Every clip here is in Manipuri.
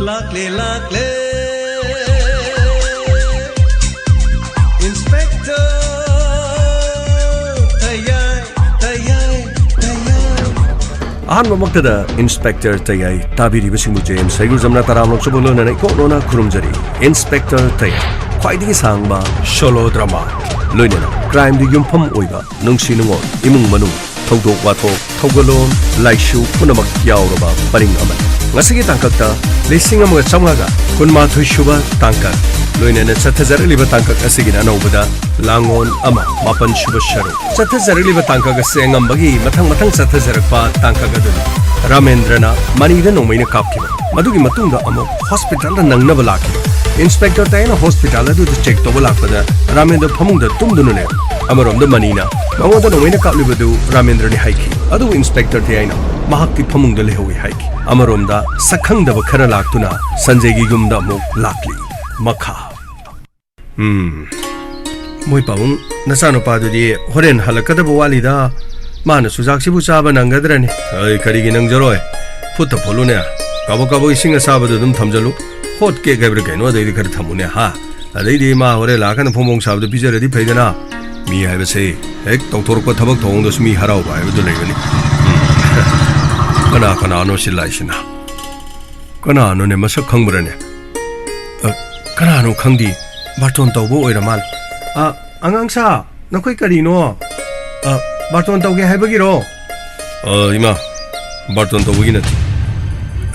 lakle Inspector Tayai Ahan mamaktada Inspector Tayai tabiri basimu James Saigul jamna taram lok sobolo na ko nona khurumjari Inspector Tayai khwaidigi sangba solo drama loinena crime di yumpham oiba nungsi nungol imung manu thogdok wathok thogalon laishu punamak yauraba paring ama ngasigi tangkakta lising amaga chamgaga kunma thuisuba tangkak loinena chathazariliba tangkak asigina anobada langon ama mapan shuba sharu chathazariliba tangkak asengam bagi mathang chathazarakpa tangkak adu Ramendrana manida nomaina kapkiba madugi matungda amo hospital da nangnaba lakki Inspector Tayana hospital adu check toba lakpada Ramendra phamungda tumdunune amarom da manina mangoda nomaina kaplibadu Ramendra ni haiki adu Inspector Tayana mahakki phamungda lehowi haiki amarom da sakhangdaba khara laktuna Sanjay gi gumda mo lakli makha moi pawung nasano padudi horen halakadaba walida mana sujak sibu chaba nangadrani ai karigi nangjaroi putta pholune kabo isinga sabadu dum thamjalu hot ke gabre kaino adai kar thamune ha adai di ma hore lakan phomong sabdu bijaradi phaidana mi haibase ek tongthor ko thabak thongdo smi harau ba haibdu leigani kana no silaisina kana no ne masak khangbrane kana no khangdi barton tawbo oiramal angang sa nakoi karino barton tawge haibagiro ima barton tawgi nati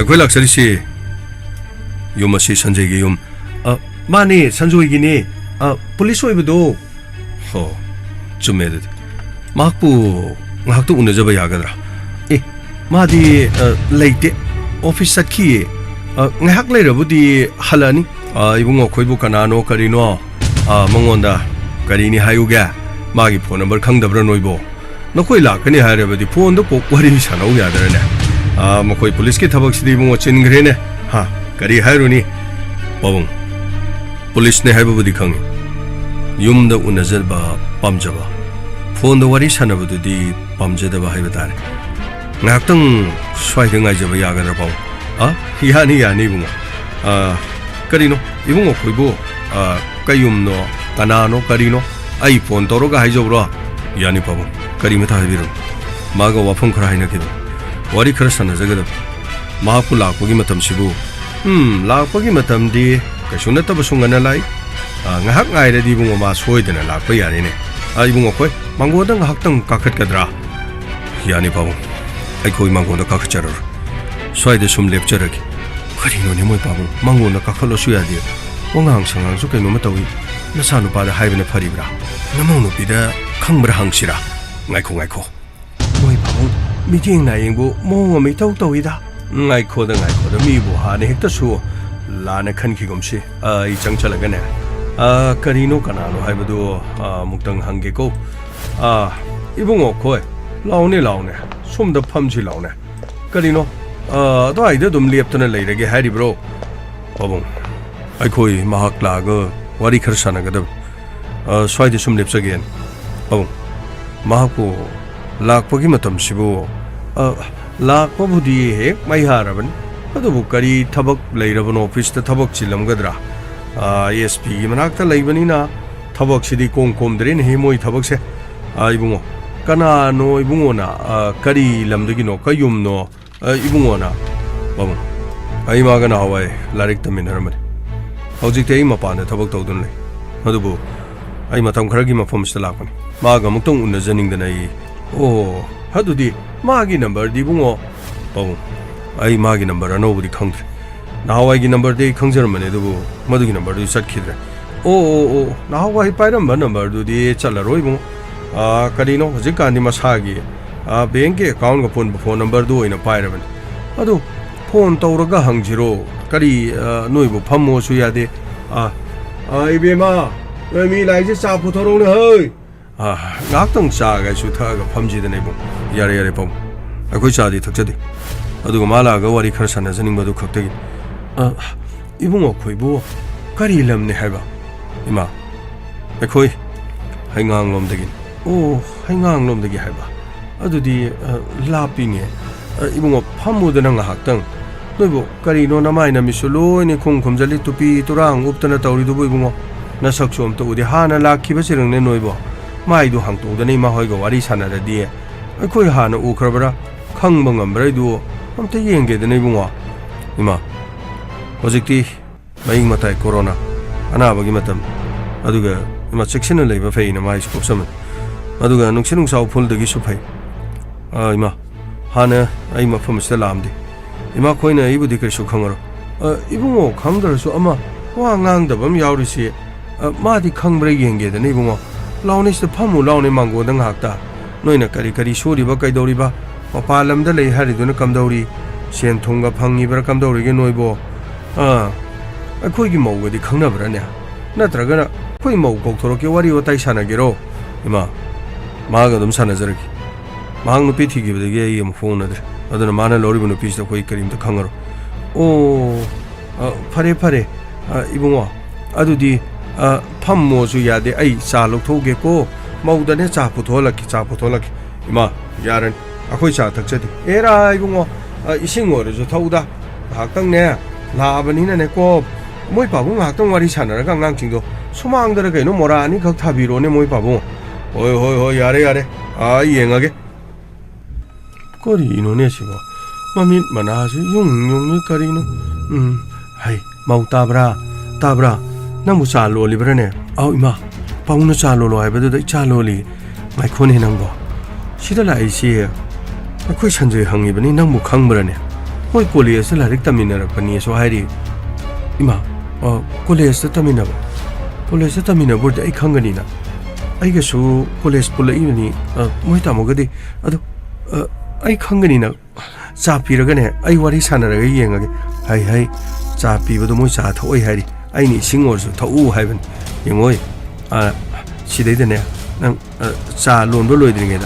akoi laksari si yum asi Sanjay gi yum mani Sanjay gi ni police oibdo ho chumede makpu ngak tu unajaba yagadra madi leite office sakhi ngak leirabudi halani ibungo khoibu kanano karino mangonda karini hayuga magi phone number khangdabra noibo nakoi lakani hairabadi phone do ko wari sanau yadarane makoi police ki thabak sidi bungo chingrene ha kari hairuni pawung police ne haibabudi khangi yumda unazarba pamjaba phone do wari sanabududi pamjadaba haibadare ngaktang swaida ngaijaba yagadra paw yani bungo karino ibungo khoibo kayumno kanano karino ai phone toroga haijobro yani pawung kari mata habiru maga wafam khara haina kido wari khara sanajagada mahapu lakpogi matam sibu lakpogi matam di kaisuna tabasungana lai ngahak ngairadi bungo ma soidana lakpa yarine ai bungo khoi mangoda ngahak kakhat kadra yani pawung ai khoi mangoda kakhacharar soide sum lepcharagi karino ne moi pawung mangoda kakhalo suyadi ongang sangang su kaino matawi nasanu pada haibena pharibra namong pida khangbra hangsira ngaikho moi pawung mijing na yengbu mongo mi tawida ngaikho da mi bu ha ne hekta su lana khanki gumsi ai changchalaga ne karino kanano haibadu muktang hange ko ibungo khoi laune somda phamji laune karino do aida dum leptana leirage hari bro pawung ai khoi mahak laga wari kharsana gadab swaide sum lepsagen pawung mahaku lakpagi matam sibu lakpabudi hek mai haraban adubu kari thabak leirabano office ta thabak chilamgadra ASP gi manakta leibani na thabak sidi kom dre ne moi thabak se ibungo kana no ibungo na kari lamdagi no kayum no ibungo na bam ai maga na hawai larik tamin haramani hojik te ima pa na thabak tawdun le adubu ai matam kharagi mafam sta lakpani maga muktong unajaning danai hadudi magi number di bungo pawung ai magi number anobudi khangdre nahawai gi number de khangjarmane dubu madugi number du sakhidre nahawai pairam number du di chalaroi bungo karino hojik kandi masagi bank account ga phone number du oina pairabani adu phone tawraga hangjiro kari noibu phammo su yade ibema mi laije cha puthorone hoi ngaktang chaga su thaga phamjida nei bung yare pom akoi chadi thakjadi aduga malaga wari khar sanajaning madu khaktagi ibungo khoibu kari lamne haiba ima akoi haingang lomdagi haingang lomdagi haiba adudi lapinge ibungo phamudana ngaktang Noibo, Karino Namaina Misulo, and Kung Kumzali to Pi Turang, Uptana Tauri do Bumo, Nasakshum to the Hana La Kibasiring Noibo, Maidu Hang to the name of Hoigo, Wari Sana the dear. I could Hana Ukrabra, Kang Bangam Bredu, I'm the Yenge the Nebuma. Ima Hozikti, Maing Matai Corona, Anabagimatam, Aduga, Ima sectional labor fay in a mice for summon. Aduga, Nuxinung Sao pulled the Gisupay. Ima Hana, I'm a from Mr. Lamdi. Ima Coina, Ibu Dickershu Kangaro. Even more Kangar so Ama, Wang the Bum Yaurisi, Madi Kang Brayenge, the Nebuma, Launis the Pamu Launi Mango than Hakta, Noina Karikari Shuri Bakaidoriba, or Palam the Lay Hariduna Kamdori, Sien Tunga Pangi Brakamdori Noibo. I could give more with the Kangabrania. Natragana, Quimo Gokoroki, what you Taisana Gero, Ima Magadum Sanazarki. Mang pity give the gay phone other than a man alone piece of Quaker in the Kangaroo. Oh, Pare Pare, Ibuma, Adudi, Pammo Zuya de Ai, Salo Togeko, Maudane Zapotolaki, Zapotolaki, Ima, Yaran, Aquisha, Taxeti, Era Ibuma, Isingor is a Toda, Hakang Nea, Labanina Neko, Moi Pabum, Hakton Warisana, Gangango, Sumang the Gano Morani, Kaktabiro, Moi Pabum. Oh, Yare, Yang. Corino Nesibo, Mamit Manasi, Yung Carino. Hai, Mau Tabra, Namusalo Librene, Auma, Pauna Salo, I better the Chaloli, my Coninango. Shidala is here. A question to hung even in Namu Kangrane. Moi Colias la rectamina, Panis Wari. Ima, or Colias the Tamina. Colias the Tamina would a Kanganina. I guess so, Colias Pula evening, Moitamogadi, I Kanganina. Sapiragane, I worry Sana again. Hai, Sapi with the Mosa Toy Harry. I need singers to all heaven. Young she didn't know. Sa Lon Doloiding.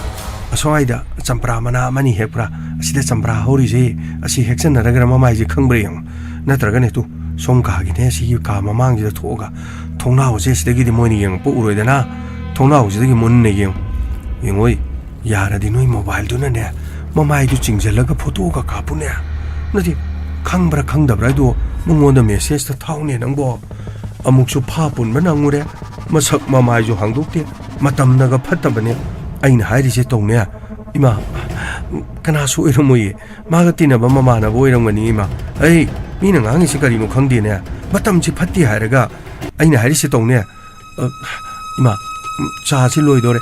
A soida, some Pramana, Mani Hepra, she did some Bra Horizé, as she hexen a Ragamama is a Cumbrian. Natraganetu, Sonka, Guinness, you come among the Toga. Tona was yes, they get the money young, Puruidana. Tona was the money young. Young Yara di Nui mobile dunane. Mamma do things like a Potoga Capuna. Nati Kangbra Kangda Brado, Mungo Messias the town in Ango. A Muxu Papun Manangure, Masak Mamma Johangduki, Matam Naga Patabane. Ain Haris Tonia, Ima Canasu Irmui, Magatina Bamana, Boyramanima, Ay, meaning Angisicarino Condina, Matam Chipati Haraga, Ain Haris Tonia, Ima Chasi Loidore,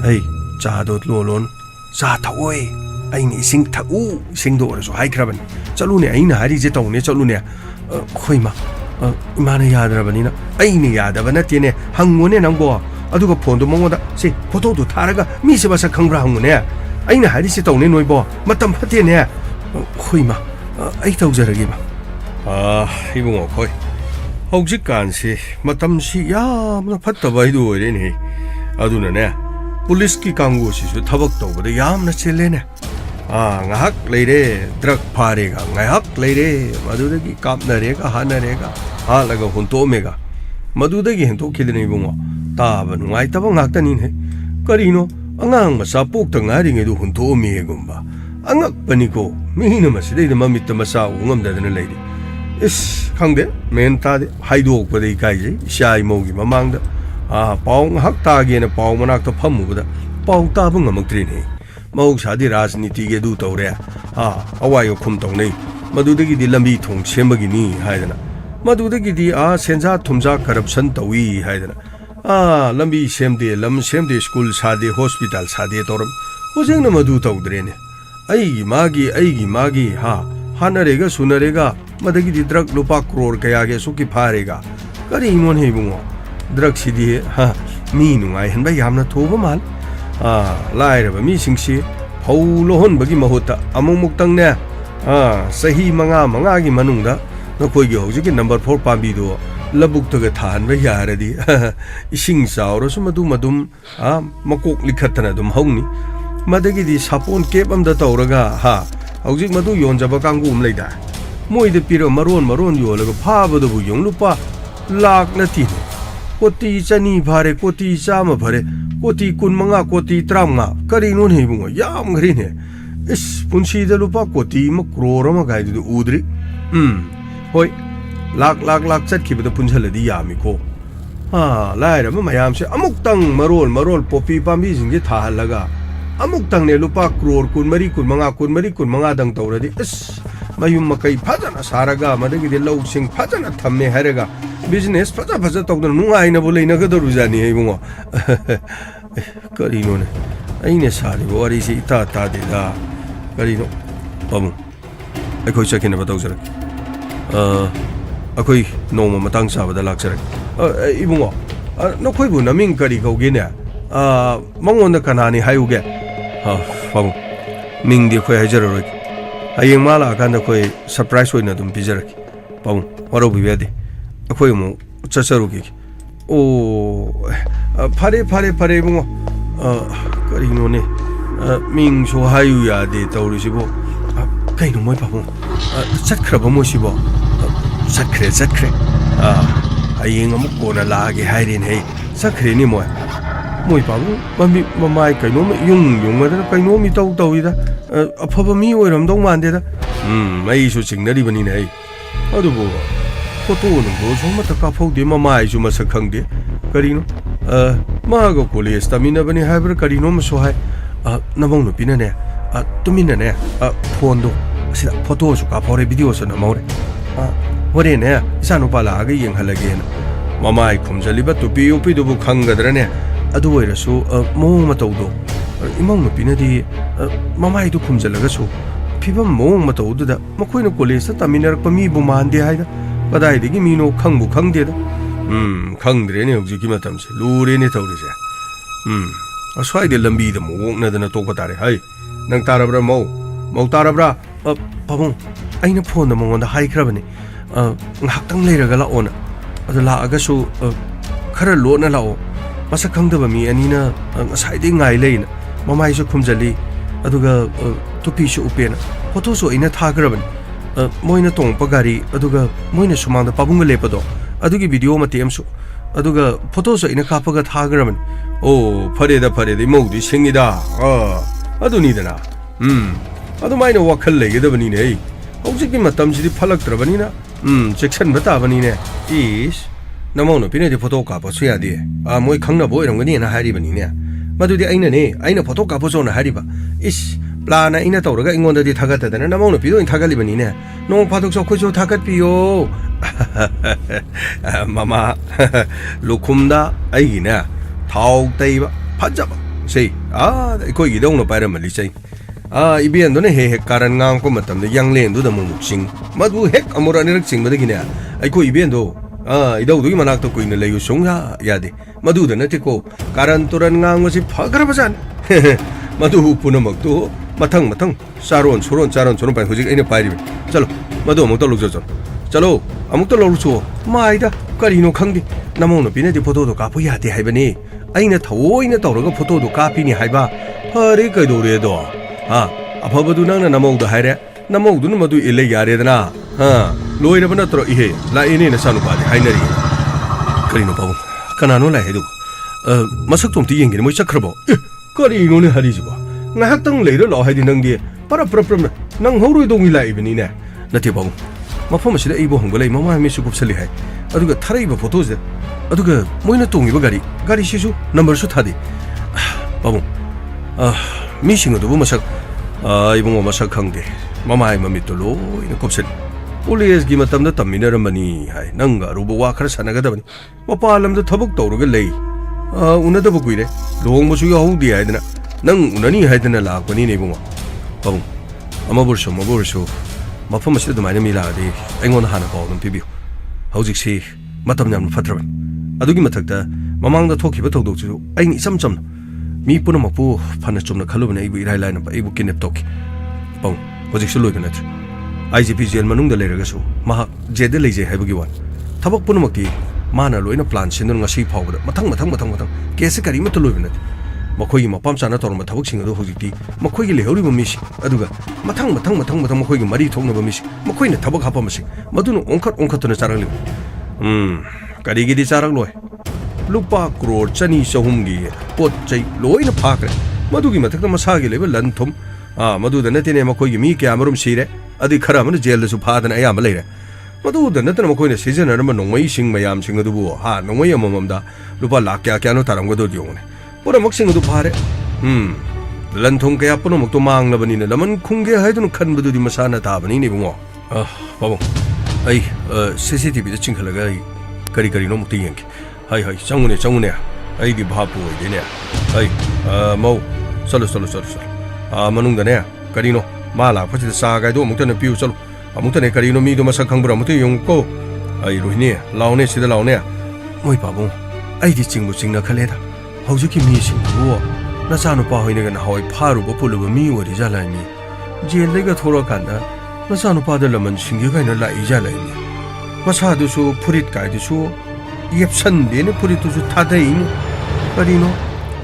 Ay, Chadot Lolon, Sataway, Ain sing Tau, sing doors, high craven, Salune, Ain Haris Tonia, Salunia, Hoima, Imana Yadrabanina, Ain Yadavanatine, Hangone and Angoa. Aduga Pondo Monda, say, Poto to Taraga, Missibasa Kangrahunea. I know how this is only no boy, Matam Patina. Huima, 8,000 again. Even more coy. Hojikan say, Matam si ya, Pata by do it in he. Aduna, Puliski Kangus is with Tabak over the Yam Nachilene. Ngahak lady, drug party, Ngahak lady, Madudagi, Kapnarega, Hanarega, Alaga Huntomega. Madudagi and to kill any Taban, white of Actanin, Carino, Angang, Sapok, Tangaring, Edu Hunto Megumba. Angak Panico, Minimus, lady Mammy Tamasa, woman than a lady. Is Kangde, Mentad, Haido, with a Kaiji, Shy Mogi, Mamanga, Pong, Haktagi, and a Pong Monacto Pamuda, Pong Tabung among Trini. Mogs had the Rasni Tigedu Torea, Hawaii Kumtone, Madudagi di Lambi Tong, Shembagini, Haidana. Madudagi di Senza Tumza corruption Tawi, Haidana. Lambi Semde school Sade hospital Sade Torum, Hosing the Madu Togdrene. Aigi Magi, Hanarega, Sunarega, Madagi drug Lupa Cror Kayage Suki Parega, Karimon Hebungo, Drug City, meaning I and by Yamna Tobamal. Lyre of a missing sea, Paulohon Bagi Mahota, among Muktang, Sahi Mangagi Manunda, no Koyo, number 4 Pambido. Labuk to get hand very already. Sing sour, Madum, Makok Likatanadum Honey. Madagi Sapon Cape the Tauraga, Housing Madu Yonjabakangum like that. Moi the Piro Maron, you like a pava the Young Lupa, Lark Latine. Koti Chani Pare, Koti Sama Pare, Koti Kunmanga, Koti Trama, Karinun Hebungo, Yam Green. Is Punchi the Lupa, Koti Macrorama guide to Udri. ꯍꯣꯏ ꯂꯥꯛ ꯆꯠꯈꯤꯕꯗ ꯄꯨꯟꯁꯤꯜꯂꯗꯤ ꯌꯥꯝꯃꯤꯀꯣ ꯂꯥꯏꯔꯕ ꯃꯌꯥꯝꯁꯦ ꯑꯃꯨꯛꯇꯪ ꯃꯔꯣꯜ ꯄꯣꯄꯤ ꯄꯥꯝꯕꯤꯁꯤꯡꯁꯦ ꯊꯥꯍꯜꯂꯒ ꯑꯃꯨꯛꯇꯪꯅꯦ ꯂꯨꯄꯥ ꯀ꯭ꯔꯣꯔ 24-25 ꯇꯧꯔꯗꯤ ꯑꯁ mayum makai fajana saraga madagidi lawsing fajana thamme haraga business faja tawdana nungaina bo leina gadaru jani hebungo karino ne aine sari wari si ita ta de da karino bamu akoi chakine batau jara akoi noma matang sabada lakjara ibungo nokoi bu naming kari kauge ne mangonda kanani hayuge bamu ming di khoi hajaroi ayeng mala kanda khoi surprise hoina dum bijaraki bamu waro bibede akoi mu chacharugi o phare bungo karino ne ming so hayu ya de tawrisibo kaino moi bamu chakhraba mo sibo chakre ayeng amu kona lage hairin hei chakre ni moi babu mamai kaino yung da kaino mi taw ida afaba mi oiram dong mande da mai su chingnari bani nei adubo photo no bo so mata ka phau de mamai su masak khangde karino ma go college stamina bani haibra karino ma so hai nabong no pina ne tumina ne phone do sida photo su ka phore video su na maure hore ne isa no pala ga yeng halage na mamai khumjali ba tu pi upi do bu khangadra ne adu oirasu mong matawdo imong no pinadi mamai du khumjalaga su phibam mong matawdu da makoina college ta minar pa mi bu mande haida kadai digi mi no khangbu khangde da khangdre ne hojiki matam se lure ne tawrise aswai de lambi da mong na da na to patare hai nang tarabra mau tarabra pabong aina phone da mong da hai khrabani nghaktang leiraga la ona adu la aga su khara lo na lao masa khangdaba mi anina ngasai ngai leina mamai su khumjali aduga topi su upena photo su ina thagraban moina tongpa gari aduga moina sumangda pabunga lepado adugi video matem su aduga photo su ina kapaga thagraban o phare da imodi singida aduni dana adu maina wakhal legedabani ne hojiki matam sidi phalaktrabani na section bata bani ne is namong no pinedi photo ka pa suya de moi khangna bo iramgani na hari bani ne madudi aina photo ka po na hari ba is plana ina tawraga ingonda di thagat da na namong no pido in thagali bani ne nong phatok so khojo thagat piyo mama lukhumda ai na thau tai ba phajaba sei koi gi dong no pairam mali sei ibien do ne he karan ngang ko matam de yang len du da mung sing madu hek amora ni rak sing ba de gine ai ko ibien do idau du manak to kuina leyu sungha yade madu da nati ko karan turan ngang si phagra bajan madu punamak to mathang saron choron pai hojik aina pairi chalo madu amuk to lukjo chalo amuk to lukcho mai da kari no khangdi namong no pine di photo do ka pu yade haibani aina thawoina tawraga photo do ka pi ni haiba hare kai do re do afabadu nang na namong do haire namong du madu ile yare dana loira bana tro ihe la ine na sanu pa hainari karino pabu kanano la hedu masak tom ti yengin moi chakrabo karino ne hari jiba ngahak tang leiro lo haidi nangdi para nang horoi dongi la ibni ne nati pabu mafam sida ibo hongolai mama mi su kupsali hai aduga tharai ba photos aduga moina tongi ba gari sisu number su thadi pabu mi singo do masak ibungo masak khangde mama ai mami to lo ina kupsali Police gi matamda tamminaramani hai nanga rubo wa khara sanagadabani mapalam da thabuk tawruga lei unada bu kuire long musu ya hodi haidana nang unani haidana lakpani ne bunga babung amaburso mafam asida dumaina mi laade aingon hana bawdum pibiu hojik si matam yam fatraban adugi mathakta mamangda thokiba tawdokchu aing isam chamna mi punamakpu phana chumna khalubana ibu irai laina ba ibu kinep toki babung hojik su loigana IGP jail manung da leraga su ma jede leje haibagi wan thabak punamakti mana loina plan sinun ngasi phawda mathang kese kari ma tolobina makhoi gi mapam chana torma thabak sing ado hojikti makhoi gi lehori ba misi aduga mathang makhoi gi mari thokna ba misi makhoi na thabak hapa masi madunu ongkhat na charang li kari gi di charang loi lupa crore chani sahum gi pot chai loina phakre madugi mathakta masa gi leba lan thum madu da natine makhoi gi mi kya marum sire ꯑꯗꯨ ꯈꯔ ꯑꯃꯅ ꯖꯦꯜꯗꯁꯨ ꯐꯥꯗꯅ ꯑꯌꯥꯝꯕ ꯂꯩꯔꯦ ꯃꯗꯨꯗ ꯅꯠꯇꯅ ꯃꯈꯣꯏꯅ ꯁꯤꯖꯤꯟꯅꯔꯝꯕ ꯅꯣꯡꯃꯩꯁꯤꯡ ꯃꯌꯥꯝꯁꯤꯡ ꯑꯗꯨꯕꯨ ꯅꯣꯡꯃꯩ ꯑꯃꯃꯝꯗ ꯂꯨꯄꯥ ꯂꯥꯛ ꯀꯌꯥꯅꯣ ꯇꯥꯔꯝꯒꯗꯣꯏ ꯌꯦꯡꯉꯨꯅꯦ ꯄꯨꯝꯅꯃꯛꯁꯤꯡ ꯑꯗꯨ ꯐꯥꯔꯦ ꯂꯟ ꯊꯨꯝ ꯀꯌꯥ ꯄꯨꯝꯅꯃꯛꯇꯣ ꯃꯥꯡꯂꯕꯅꯤꯅ ꯂꯃꯟ ꯈꯨꯝꯒꯦ ꯍꯥꯏꯗꯨꯅ ꯈꯟꯕꯗꯨꯗꯤ ꯃꯁꯥꯅ ꯇꯥꯕꯅꯤꯅꯦ ꯏꯕꯨꯡꯉꯣ ꯄꯥꯕꯨꯡ ꯑꯩ CCTVꯗ ꯆꯤꯡꯈꯠꯂꯒ ꯑꯩ ꯀꯔꯤꯅꯣ ꯑꯃꯨꯛꯇ ꯌꯦꯡꯒꯦ ꯍꯥꯏ ꯆꯪꯉꯨꯅꯦ ꯑꯩꯗꯤ ꯚꯥꯞꯄꯨ ꯑꯣꯏꯗꯦꯅꯦ ꯃꯧ ꯆꯠꯂꯣ ꯃꯅꯨꯡꯗꯅꯦ ꯀꯔꯤꯅꯣ ꯃꯥ ꯂꯥꯛꯄꯁꯤꯗ ꯆꯥ ꯒꯥꯏꯗꯣ ꯑꯃꯨꯛꯇꯅ ꯄꯤꯌꯨ ꯆꯠꯂꯣ ꯑꯃꯨꯛꯇꯅꯦ ꯀꯔꯤꯅꯣ ꯃꯤꯗꯣ ꯃꯁꯛ ꯈꯪꯕ꯭ꯔꯥ ꯑꯃꯨꯛꯇ ꯌꯦꯡꯉꯨꯀꯣ ꯑꯩ ꯔꯣꯍꯤꯅꯤ ꯂꯥꯎꯅꯦ ꯁꯤꯗ ꯂꯥꯎꯅꯦ ꯃꯣꯏ ꯄꯥꯕꯨꯡ ꯑꯩꯗꯤ ꯆꯤꯡꯅ ꯈꯜꯂꯦꯗ ꯍꯧꯖꯤꯛꯀꯤ ꯃꯤꯁꯤꯡꯗꯨꯕꯨ ꯅꯆꯥꯅꯨꯄꯥ ꯍꯣꯏꯅꯒ ꯅꯍꯥꯟꯋꯥꯏ ꯐꯥꯔꯨꯕ ꯄꯨꯜꯂꯨꯕ ꯃꯤ ꯑꯣꯏꯔꯤꯖꯥꯠꯂꯅꯤ ꯖꯦꯜꯗꯒ ꯊꯣꯔꯛꯑꯀꯥꯟꯗ ꯅꯆꯥꯅꯨꯄꯥꯗ ꯂꯃꯟ ꯁꯤꯡꯒꯦ ꯀꯥꯏꯅ ꯂꯥꯛꯏꯖꯥꯠꯂꯅꯤ ꯃꯁꯥꯗꯨꯁꯨ ꯐꯨꯔꯤꯠ ꯀꯥꯏꯗꯨꯁꯨ ꯌꯦꯞꯁꯟꯗꯦꯅꯦ ꯐꯨꯔꯤꯠꯇꯨꯁꯨ ꯊꯥꯗꯩꯅꯦ ꯀꯔꯤꯅꯣ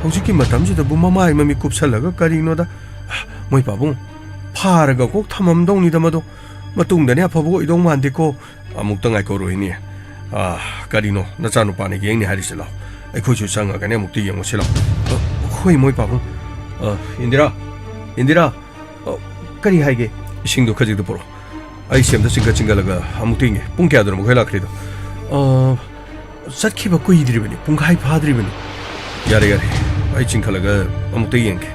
ꯍꯧꯖꯤꯛꯀꯤ ꯃꯇꯝꯁꯤꯗꯕꯨ ꯃꯃꯥꯏ ꯃꯃꯤ ꯀꯨꯞꯁꯜꯂꯒ ꯀꯔꯤꯅꯣꯗ ꯃꯣꯏ ꯄꯥꯕꯨꯡ ꯐꯥꯔꯒ ꯀꯣꯛ ꯊꯝꯃꯝꯗꯧꯅꯤꯗ ꯃꯗꯣ ꯃꯇꯨꯡꯗꯅꯦ ꯑꯐꯕ ꯑꯣꯏꯗꯧ ꯃꯥꯟꯗꯦꯀꯣ ꯑꯃꯨꯛꯇ ꯉꯥꯏꯈꯣꯔꯣꯏꯅꯦ ꯀꯔꯤꯅꯣ ꯅꯆꯥꯅꯨꯄꯥꯅ ꯌꯦꯡꯅꯤ ꯍꯥꯏꯔꯤꯁꯤ ꯂꯥꯎ ꯑꯩꯈꯣꯏꯁꯨ ꯆꯪꯉꯒꯅꯦ ꯑꯃꯨꯛꯇ ꯌꯦꯡꯉꯨꯁꯤ ꯂꯥꯎ ꯍꯣꯏ ꯃꯣꯏ ꯄꯥꯕꯨꯡ ꯏꯟꯗꯤꯔꯥ ꯀꯔꯤ ꯍꯥꯏꯒꯦ ꯏꯁꯤꯡꯗꯣ ꯈꯖꯤꯛꯇ ꯄꯨꯔꯛꯑꯣ ꯑꯩ ꯁꯦꯝꯗ ꯆꯤꯡꯒꯠꯂꯒ ꯑꯃꯨꯛꯇ ꯌꯦꯡꯒꯦ ꯄꯨꯡ ꯀꯌꯥꯗꯅꯣ ꯃꯈꯣꯏ ꯂꯥꯛꯈ꯭ꯔꯤꯗꯣ ꯆꯠꯈꯤꯕ ꯀꯨꯏꯗ꯭ꯔꯤꯕꯅꯤ ꯄꯨꯡꯈꯥꯏ ꯐꯥꯗ꯭ꯔꯤꯕꯅꯤ ꯌꯥꯔꯦ ꯑꯩ ꯆꯤꯡꯈꯠꯂꯒ ꯑꯃꯨꯛꯇ ꯌꯦꯡꯒꯦ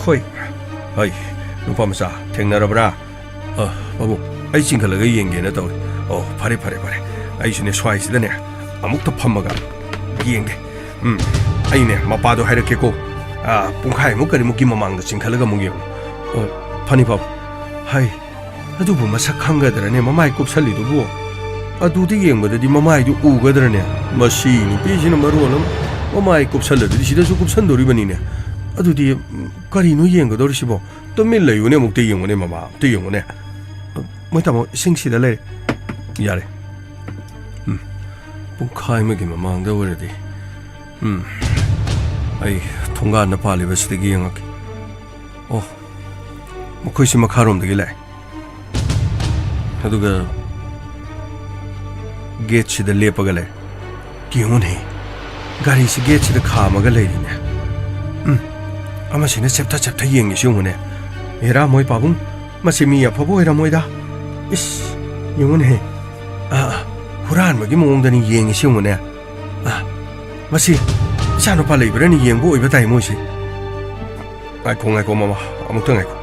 ꯍꯣꯏ ꯅꯨꯄꯥ ꯃꯆꯥ ꯊꯦꯡꯅꯔꯕ꯭ꯔꯥ ꯄꯥꯕꯨꯡ ꯑꯩ ꯆꯤꯡꯈꯠꯂꯒ ꯌꯦꯡꯒꯦꯅ ꯇꯧꯔꯤ ꯐꯔꯦ ꯑꯩꯁꯨꯅꯦ ꯁ꯭ꯋꯥꯏꯁꯤꯗꯅꯦ ꯑꯃꯨꯛꯇ ꯐꯝꯃꯒ ꯌꯦꯡꯒꯦ ꯑꯩꯅꯦ ꯃꯄꯥꯗꯣ ꯍꯥꯏꯔꯛꯀꯦꯀꯣ ꯄꯨꯡꯈꯥꯏꯃꯨꯛ ꯀꯔꯤꯃꯨꯛꯀꯤ ꯃꯃꯥꯡꯗ ꯆꯤꯡꯈꯠꯂꯒ ꯑꯃꯨꯛ ꯌꯦꯡꯉꯨ ꯐꯅꯤ ꯄꯥꯕꯨꯡ ꯑꯗꯨꯕꯨ ꯃꯁꯛ ꯈꯪꯒꯗ꯭ꯔꯅꯦ ꯃꯃꯥꯏ ꯀꯨꯞꯁꯜꯂꯤꯗꯨꯕꯨ ꯑꯗꯨꯗ ꯌꯦꯡꯕꯗꯗꯤ ꯃꯃꯥꯏꯗꯨ ꯎꯒꯗ꯭ꯔꯅꯦ ꯃꯁꯤ ꯅꯨꯄꯤꯁꯤꯅ ꯃꯔꯣꯜ ꯑꯃ ꯃꯃꯥꯏ ꯀꯨꯞꯁꯜꯂꯗꯤ ꯁꯤꯗꯁꯨ ꯀꯨꯞꯁꯟꯗꯣꯔꯤꯕꯅꯤꯅꯦ ꯑꯗꯨꯗꯤ ꯀꯔꯤꯅꯣ ꯌꯦꯡꯒꯗꯧꯔꯤꯁꯤꯕꯣ ꯇꯨꯃꯤꯟ ꯂꯩꯌꯨꯅꯦ ꯑꯃꯨꯛꯇ ꯌꯦꯡꯉꯨꯅꯦ ꯃꯃꯥ ꯑꯃꯨꯛꯇ ꯌꯦꯡꯉꯨꯅꯦ ꯃꯣꯏ ꯇꯥꯃꯣ ꯏꯁꯤꯡꯁꯤꯗ ꯂꯩꯔꯦ ꯌꯥꯔꯦ ꯄꯨꯡꯈꯥꯏ ꯑꯃꯒꯤ ꯃꯃꯥꯡꯗ ꯑꯣꯏꯔꯗꯤ ꯑꯩ ꯊꯣꯡꯒꯥꯟꯗ ꯄꯥꯜꯂꯤꯕꯁꯤꯗꯒꯤ ꯌꯦꯡꯉꯛꯀꯦ ꯃꯈꯣꯏꯁꯤ ꯃꯈꯥꯔꯣꯝꯗꯒꯤ ꯂꯥꯛꯑꯦ ꯑꯗꯨꯒ ꯒꯦꯠꯁꯤꯗ ꯂꯦꯞꯄꯒ ꯂꯩ ꯌꯦꯡꯉꯨꯅꯦ ꯒꯥꯔꯤꯁꯤ ꯒꯦꯠꯁꯤꯗ ꯈꯥꯝꯃꯒ ꯂꯩꯔꯤꯅꯦ ꯑꯃꯁꯤꯅ ꯆꯦꯞꯊ ꯌꯦꯡꯉꯤꯁꯤ ꯌꯦꯡꯉꯨꯅꯦ ꯍꯦꯔꯥ ꯃꯣꯏ ꯄꯥꯕꯨꯡ ꯃꯁꯤ ꯃꯤ ꯑꯐꯕ ꯑꯣꯏꯔꯝꯃꯣꯏꯗ ꯏꯁ ꯌꯦꯡꯉꯨꯅꯦ ꯍꯨꯔꯥꯟꯕꯒꯤ ꯃꯑꯣꯡꯗꯅꯤ ꯌꯦꯡꯉꯤꯁꯤ ꯌꯦꯡꯉꯨꯅꯦ ꯃꯁꯤ ꯏꯆꯥꯅꯨꯄꯥ ꯂꯩꯕ꯭ꯔꯅ ꯌꯦꯡꯕ ꯑꯣꯏꯕ ꯇꯥꯏ ꯃꯣꯏꯁꯤ ꯉꯥꯏꯈꯣ ꯃꯃꯥ ꯑꯃꯨꯛꯇ ꯉꯥꯏꯈꯣ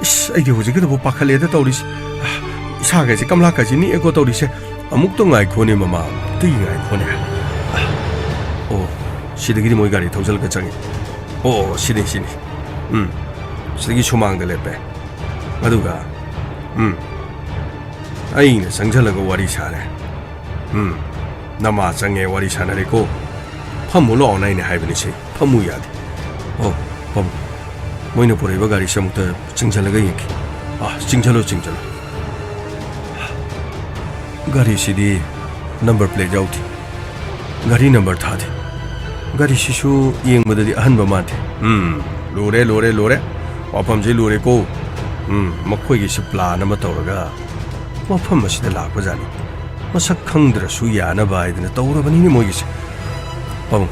ꯏꯁ ꯑꯩꯗꯤ ꯍꯧꯖꯤꯛꯀꯤꯗꯕꯨ ꯄꯥꯈꯠꯂꯦꯗ ꯇꯧꯔꯤꯁꯤ ꯏꯁꯥꯒꯁꯤ ꯀꯝꯂꯥꯀꯁꯤ ꯅꯤꯛꯑꯦꯀꯣ ꯇꯧꯔꯤꯁꯦ ꯑꯃꯨꯛꯇ ꯉꯥꯏꯈꯣꯅꯦ ꯃꯃꯥ ꯑꯃꯨꯛꯇ ꯉꯥꯏꯈꯣꯅꯦ ꯁꯤꯗꯒꯤꯗꯤ ꯃꯣꯏ ꯒꯥꯔꯤ ꯊꯧꯖꯤꯜꯂꯒ ꯆꯪꯉꯤ ꯁꯤꯅꯤ ꯁꯤꯗꯒꯤ ꯁꯨꯃꯥꯡꯗ ꯂꯦꯞꯄꯦ ꯑꯗꯨꯒ ꯑꯩꯅ ꯆꯪꯁꯤꯜꯂꯒ ꯋꯥꯔꯤ ꯁꯥꯔꯦ ꯅꯃꯥ ꯆꯪꯉꯦ ꯋꯥꯔꯤ ꯁꯥꯟꯅꯔꯦꯀꯣ ꯐꯝꯃꯨ ꯂꯥꯛꯑꯣꯅ ꯑꯩꯅ ꯍꯥꯏꯕꯅꯤ ꯐꯝꯃꯨ ꯌꯥꯗꯦ ꯐꯝꯃꯨ ꯃꯣꯏꯅ ꯄꯨꯔꯛꯏꯕ ꯒꯥꯔꯤꯁꯦ ꯑꯃꯨꯛꯇ ꯆꯤꯡꯁꯤꯜꯂꯒ ꯌꯦꯡꯈꯤ ꯆꯤꯡꯁꯤꯜꯂꯣ ꯒꯥꯔꯤꯁꯤꯗꯤ ꯅꯝꯕꯔ ꯄ꯭ꯂꯦꯠ ꯌꯥꯎꯗꯦ ꯒꯥꯔꯤ ꯅꯝꯕꯔ ꯊꯥꯗꯦ ꯒꯥꯔꯤꯁꯤꯁꯨ ꯌꯦꯡꯕꯗꯗꯤ ꯑꯍꯟꯕ ꯃꯥꯟꯗꯦ ꯂꯨꯔꯦ ꯋꯥꯐꯝꯁꯤ ꯂꯨꯔꯦꯀꯣ ꯃꯈꯣꯏꯒꯤꯁꯤ ꯄ꯭ꯂꯥꯟ ꯑꯃ ꯇꯧꯔꯒ ꯃꯐꯝ ꯑꯁꯤꯗ ꯂꯥꯛꯄꯖꯥꯠꯅꯤ ꯃꯁꯛ ꯈꯪꯗ꯭ꯔꯁꯨ ꯌꯥꯅꯕ ꯍꯥꯏꯗꯅ ꯇꯧꯔꯕꯅꯤꯅꯦ ꯃꯣꯏꯒꯤꯁꯦ ꯄꯥꯕꯨꯡ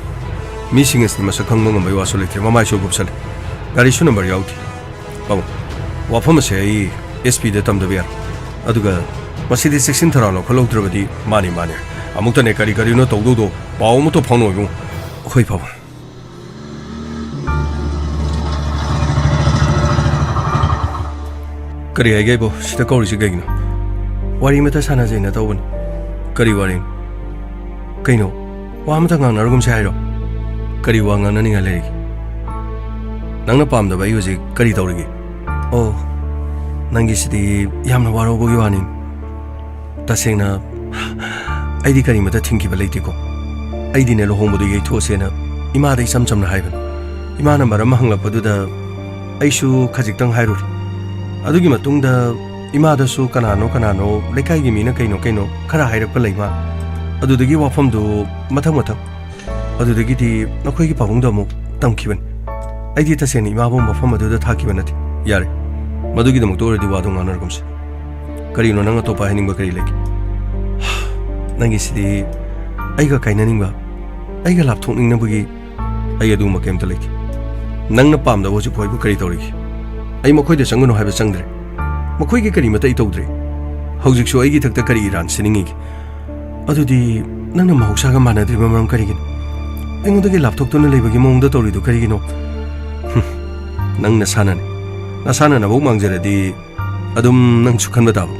ꯃꯤꯁꯤꯡ ꯑꯁꯤ ꯃꯁꯛ ꯈꯪꯕ ꯉꯝꯕꯒꯤ ꯋꯥꯁꯨ ꯂꯩꯇ꯭ꯔꯦ ꯃꯃꯥꯏꯁꯨ ꯀꯨꯞꯁꯜꯂꯦ ꯒꯥꯔꯤꯁꯨ ꯅꯝꯕꯔ ꯌꯥꯎꯗꯦ ꯄꯥꯕꯨꯡ ꯋꯥꯐꯝ ꯑꯁꯦ ꯑꯩ SPꯗ ꯇꯝꯗꯕ ꯌꯥꯔꯣꯏ ꯑꯗꯨꯒ ꯃꯁꯤꯗꯤ ꯆꯦꯛꯁꯤꯟ ꯊꯧꯔꯥꯡ ꯂꯧꯈꯠꯍꯧꯗ꯭ꯔꯕꯗꯤ ꯃꯥꯅꯤ ꯑꯃꯨꯛꯇꯅꯦ ꯀꯔꯤꯅꯣ ꯇꯧꯗꯧꯗꯣ ꯄꯥꯎ ꯑꯃꯇ ꯐꯥꯎꯅꯧ ꯏꯕꯨꯡ ꯍꯣꯏ ꯄꯥꯕꯨꯡ ꯀꯔꯤ ꯍꯥꯏꯒꯦ ꯏꯕꯣ ꯁꯤꯗ ꯀꯧꯔꯤꯁꯤ ꯀꯩꯒꯤꯅꯣ ꯋꯥꯔꯤ ꯑꯃꯇ ꯁꯥꯟꯅꯖꯩꯅ ꯇꯧꯕꯅꯤ ꯀꯔꯤ ꯋꯥꯔꯤꯅꯣ ꯀꯩꯅꯣ ꯋꯥ ꯑꯃꯇ ꯉꯥꯡꯅꯔꯒꯨꯝꯁꯦ ꯍꯥꯏꯔꯣ ꯀꯔꯤ ꯋꯥ ꯉꯥꯡꯅꯅꯤꯡꯉꯥꯏ ꯂꯩꯔꯤꯒꯦ ꯅꯪꯅ ꯄꯥꯝꯗꯕ ꯑꯩ ꯍꯧꯖꯤꯛ ꯀꯔꯤ ꯇꯧꯔꯤꯒꯦ ꯅꯪꯒꯤꯁꯤꯗꯤ ꯌꯥꯝꯅ ꯋꯥꯔꯧꯕꯒꯤ ꯋꯥꯅꯤ ꯇꯁꯦꯡꯅ ꯑꯩꯗꯤ ꯀꯔꯤꯃꯇ ꯊꯤꯡꯈꯤꯕ ꯂꯩꯇꯦꯀꯣ ꯑꯩꯗꯤꯅꯦ ꯂꯨꯍꯣꯡꯕꯗꯨ ꯌꯩꯊꯣꯛꯑꯁꯦꯅ ꯏꯃꯥꯗ ꯏꯆꯝ ꯆꯝꯅ ꯍꯥꯏꯕꯅꯤ ꯏꯃꯥꯅ ꯃꯔꯝ ꯍꯪꯂꯛꯄꯗꯨꯗ ꯑꯩꯁꯨ ꯈꯖꯤꯛꯇꯪ ꯍꯥꯏꯔꯨꯔꯤ ꯑꯗꯨꯒꯤ ꯃꯇꯨꯡꯗ ꯏꯃꯥꯗꯁꯨ ꯀꯅꯥꯅꯣ ꯂꯩꯀꯥꯏꯒꯤ ꯃꯤꯅ ꯀꯩꯅꯣ ꯈꯔ ꯍꯥꯏꯔꯛꯄ ꯂꯩ ꯃꯥ ꯑꯗꯨꯗꯒꯤ ꯋꯥꯐꯝꯗꯨ ꯃꯊꯪ ꯑꯗꯨꯗꯒꯤꯗꯤ ꯅꯈꯣꯏꯒꯤ ꯄꯥꯕꯨꯡꯗ ꯑꯃꯨꯛ ꯇꯝꯈꯤꯕꯅꯤ ꯑꯩꯗꯤ ꯇꯁꯦꯡꯅ ꯏꯃꯥꯕꯨ ꯃꯐꯝ ꯑꯗꯨꯗ ꯊꯥꯈꯤꯕ ꯅꯠꯇꯦ ꯌꯥꯔꯦ ꯃꯗꯨꯒꯤꯗꯃꯛꯇ ꯑꯣꯏꯔꯗꯤ ꯋꯥꯗꯣ ꯉꯥꯡꯅꯔꯒꯨꯝꯁꯦ ꯀꯔꯤꯅꯣ ꯅꯪ ꯑꯇꯣꯞꯄ ꯍꯥꯏꯅꯤꯡꯕ ꯀꯔꯤ ꯂꯩꯒꯦ ꯅꯪꯒꯤꯁꯤꯗꯤ ꯑꯩꯒ ꯀꯥꯏꯅꯅꯤꯡꯕ ꯑꯩꯒ ꯂꯥꯞꯊꯣꯛꯅꯤꯡꯅꯕꯒꯤ ꯑꯩ ꯑꯗꯨꯒꯨꯝꯕ ꯀꯩꯝꯇ ꯂꯩꯇꯦ ꯅꯪꯅ ꯄꯥꯝꯗꯕ ꯍꯧꯖꯤꯛ ꯐꯥꯎꯕ ꯀꯔꯤ ꯇꯧꯔꯤꯒꯦ ꯑꯩ ꯃꯈꯣꯏꯗ ꯆꯪꯒꯅꯨ ꯍꯥꯏꯕ ꯆꯪꯗ꯭ꯔꯦ ꯃꯈꯣꯏꯒꯤ ꯀꯔꯤ ꯃꯇꯩ ꯇꯧꯗ꯭ꯔꯦ ꯍꯧꯖꯤꯛꯁꯨ ꯑꯩꯒꯤ ꯊꯛꯇ ꯀꯔꯤ ꯏꯔꯥꯟ ꯁꯤꯅꯤꯡꯉꯤꯒꯦ ꯑꯗꯨꯗꯤ ꯅꯪꯅ ꯃꯍꯧꯁꯥꯒ ꯃꯥꯟꯅꯗ꯭ꯔꯤꯕ ꯃꯔꯝ ꯀꯔꯤꯒꯤꯅꯣ ꯑꯩꯉꯣꯟꯗꯒꯤ ꯂꯥꯞꯊꯣꯛꯇꯨꯅ ꯂꯩꯕꯒꯤ ꯃꯑꯣꯡꯗ ꯇꯧꯔꯤꯗꯨ ꯀꯔꯤꯒꯤꯅꯣ ꯅꯪ ꯅꯁꯥꯅꯅꯤ ꯅꯁꯥꯅ ꯅꯕꯨꯛ ꯃꯥꯡꯖꯔꯗꯤ ꯑꯗꯨꯝ ꯅꯪꯁꯨ ꯈꯟꯕ ꯇꯥꯕ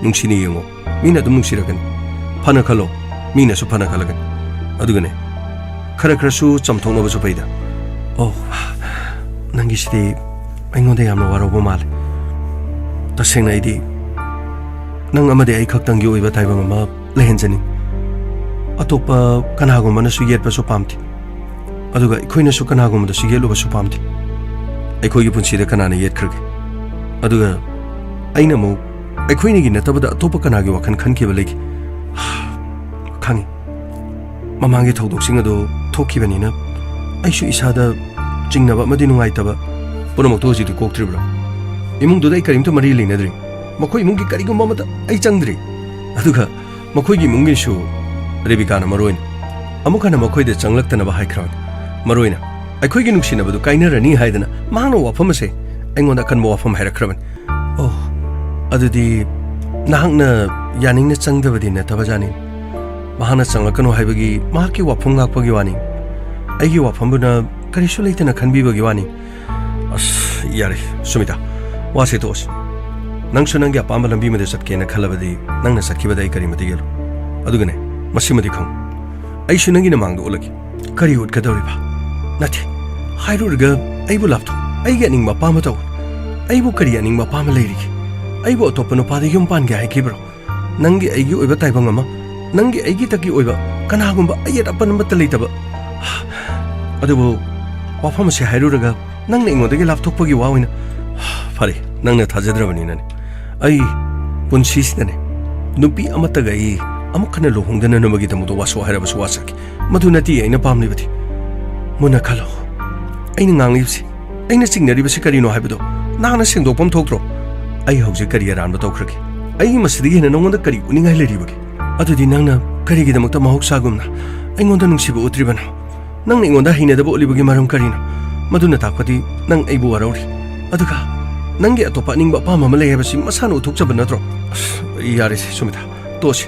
ꯅꯨꯡꯁꯤꯅ ꯌꯦꯡꯉꯣ ꯃꯤꯅ ꯑꯗꯨꯝ ꯅꯨꯡꯁꯤꯔꯛꯀꯅꯤ ꯐꯅ ꯈꯜꯂꯣ ꯃꯤꯅꯁꯨ ꯐꯅ ꯈꯜꯂꯛꯀꯅꯤ ꯑꯗꯨꯒꯅꯦ खरसु चमथोनबसु फैदा ओ नंगिसिदि अइंगोंदा यामना वारोबो माले तसेंना इदि नंग अमदे अइ खक्तंगी ओइबा ताइबंग अमा लेहेंजनि अतोपा कनागुमनसु येतपसु पामथि अदुगा इखोइनसु कनागुमदसु येलुबसु पामथि अइखोइगी पुंसिदा कनाना येतख्रगे अदुगा अइना मु अइखोइनिगी नतबदा अतोपा कनागी वखन खनखिबा लेगि खांगी ममांगी थौदोकसिंग अदो थोखिबनिना अइसु इसादा चिंगनबा मदि नुंगाइतबा पुनमक्तो हजिदि कोक्त्रिब्रा इमुंगदुदा अइ करिमतो मरि लेनद्रि मखोइ इमुंगी करिगुम्बा मता अइ चंगद्रि अदुगा मखोइगी इमुंगिसु रेबिकाना मरोइन अमुकना मखोइदे चंगलक्तनबा हाइख्रान मरोइना अइखोइगी नुंसिनबदु काइनरनि हाइदना मांगना वाफमसे अइंगोंदा कनबा वाफम हाइरख्रबन ओ अदुदि नाहंगना यानिंगना चंगदबदि नतबजानि महाना चंगलकनो हाइबगी माकी वाफम गाकपगी वानी अइगी वाफमबुना करिसु लेतना खनबीबगी वानी अस यारे सुमिता वासे तोस नंगसु नंगी अपाम लंबी मदे सटकेना खलबदी नंगना सटखिबदा अइ करिमति गेलो अदुगने मसिमदि खंग अइसु नंगी नमांगदो उलगी करि उटकदौरिबा नथि हाइरुरगा अइबु लापथो अइगी अनिंगबा पामतौ अइबु करि अनिंगबा पाम लेरिगी अइबु अतोप नुपादे युम पानगे हाइकिब्रो नंगी अइगी ओइबा ताइबंग अमा नंगी अइगी तकी ओइबा कनागुंबा अयत अपन मत लेतबा अदुबु वाफम से हाइरुरगा नंगने इंगोदगे लापथोकपगी वावइना फरे नंगने थाजद्रबनिनाने अइ पुंसिसिदने नुपी अमतगा अइ अमुखना लोहोंगदना नमगी तमुदो वासो हाइरबसु वासकी मधुनति अइना पामलिबथि मुना खलो अइना nganglibsi अइना चिंगनरिबसि करिनो हाइबदो नाना सेंदोकपम थोक्त्रो अइ हौजे करि अरानबा तौख्रगे अइ मसिदि हेना नंगोंदा करि उनिंगाइ लेरिबगे अदुदि नंगना करिगिदमक्ता महौसागुमना अइंगोंदा नुंसिबो उत्रिबना नंगना इंगोंदा हिनेदबो उलिबगे मरम करिनो मधुना ताकपदि नंग अइबु वरौरि अदुगा नंगे अतोपा निंगबा पाम अमा लेयबसि मसानो उथोकचब नत्रो यारे सुमिता तोसि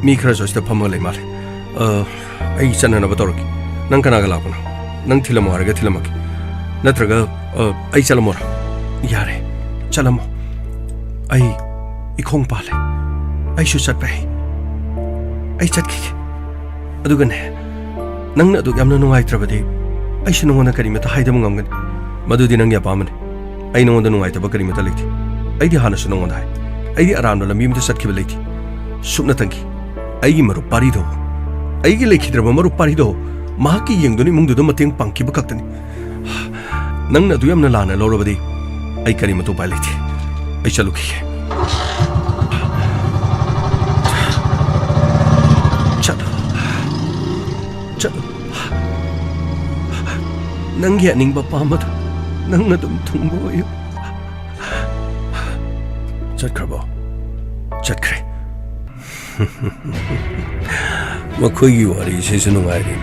मी खरा जोसिदा फम ले माले अइ चननबा तौरकी नंग कनागा लापना नंग थिलमो हारगा थिलमकी नत्रगा अइ चलमोरा यारे चलमो अइ इखोंग पाले अइसु चटपै अइ चटखिगे अदुगने नंगना अदु यामना नुंगाइत्रबदि अइसु नंगोंदा करिमता हाइदम ngamgani मदुदि नंग यापामने अइ नंगोंदा नुंगाइतबा करिमता लेथि अइदि हानसु नंगोंदा हाइ अइदि आरामना लंबी मते चटखिबा लेथि सुपना तंगी अइगी मरु पारिदो अइगी लेखिद्रबा मरु पारिदो माकी येंगदुनि मुंगदुदा मतेंग पांकिबा खक्तनि नंगना अदु यामना लाना लौरबदि अइ करिमतो पाइ लेथि अइ चलुखिगे नंगी अनिंगबा पामद नंगना तुम थुंगबो यो चटखरबो चटखरे मखोइगी वारी सेसु नुंगाइरि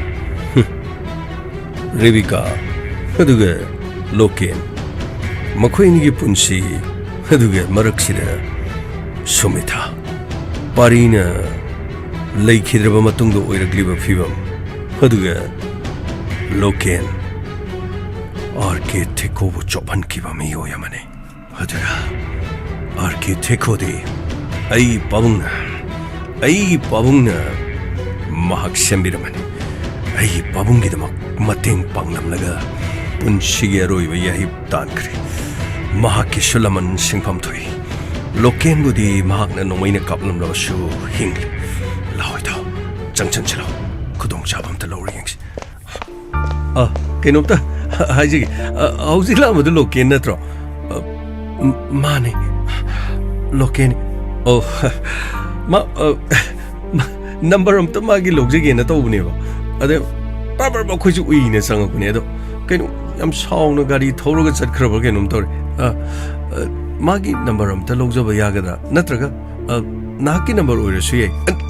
रेबिका अदुगे लोकेन मखोइनिगी पुंसी अदुगे मरक्सिदा सुमिता पारिना लेखिद्रबा मतुंगदो ओइरग्लिबा फिबम अदुगे लोकेन आर्किटेक्टको चोपन किबा मियो यमने अदुगा आर्किटेक्टोदि अइ पाबुंगना महक सेंबिरमने अइ पाबुंगिदमक मतेंग पांगलमलगा पुंसिगे रोइबा याहिब तानख्रे महकि सुलमन सिंफम थोइ लोकेनबुदि महकना नोमैना कापलमलबसु हिंगले लाहोइदा चंगचन चलो खुदोंग चाबमता लौरि यंगसि केनोपता हाइजी हौजिक लामदु लोकेन नत्रो माने लोकेन ओ मा नंबर अमता मागी लोगजेगेना तौबनेबा अदे पापर मखोइजु उइने संगकुने अदो केनो याम साउना गाड़ी थौरगा चटखरबा केनोम तौरे मागी नंबर अमता लोगजबा यागदा नत्रगा नाकी नंबर ओइरसु याइ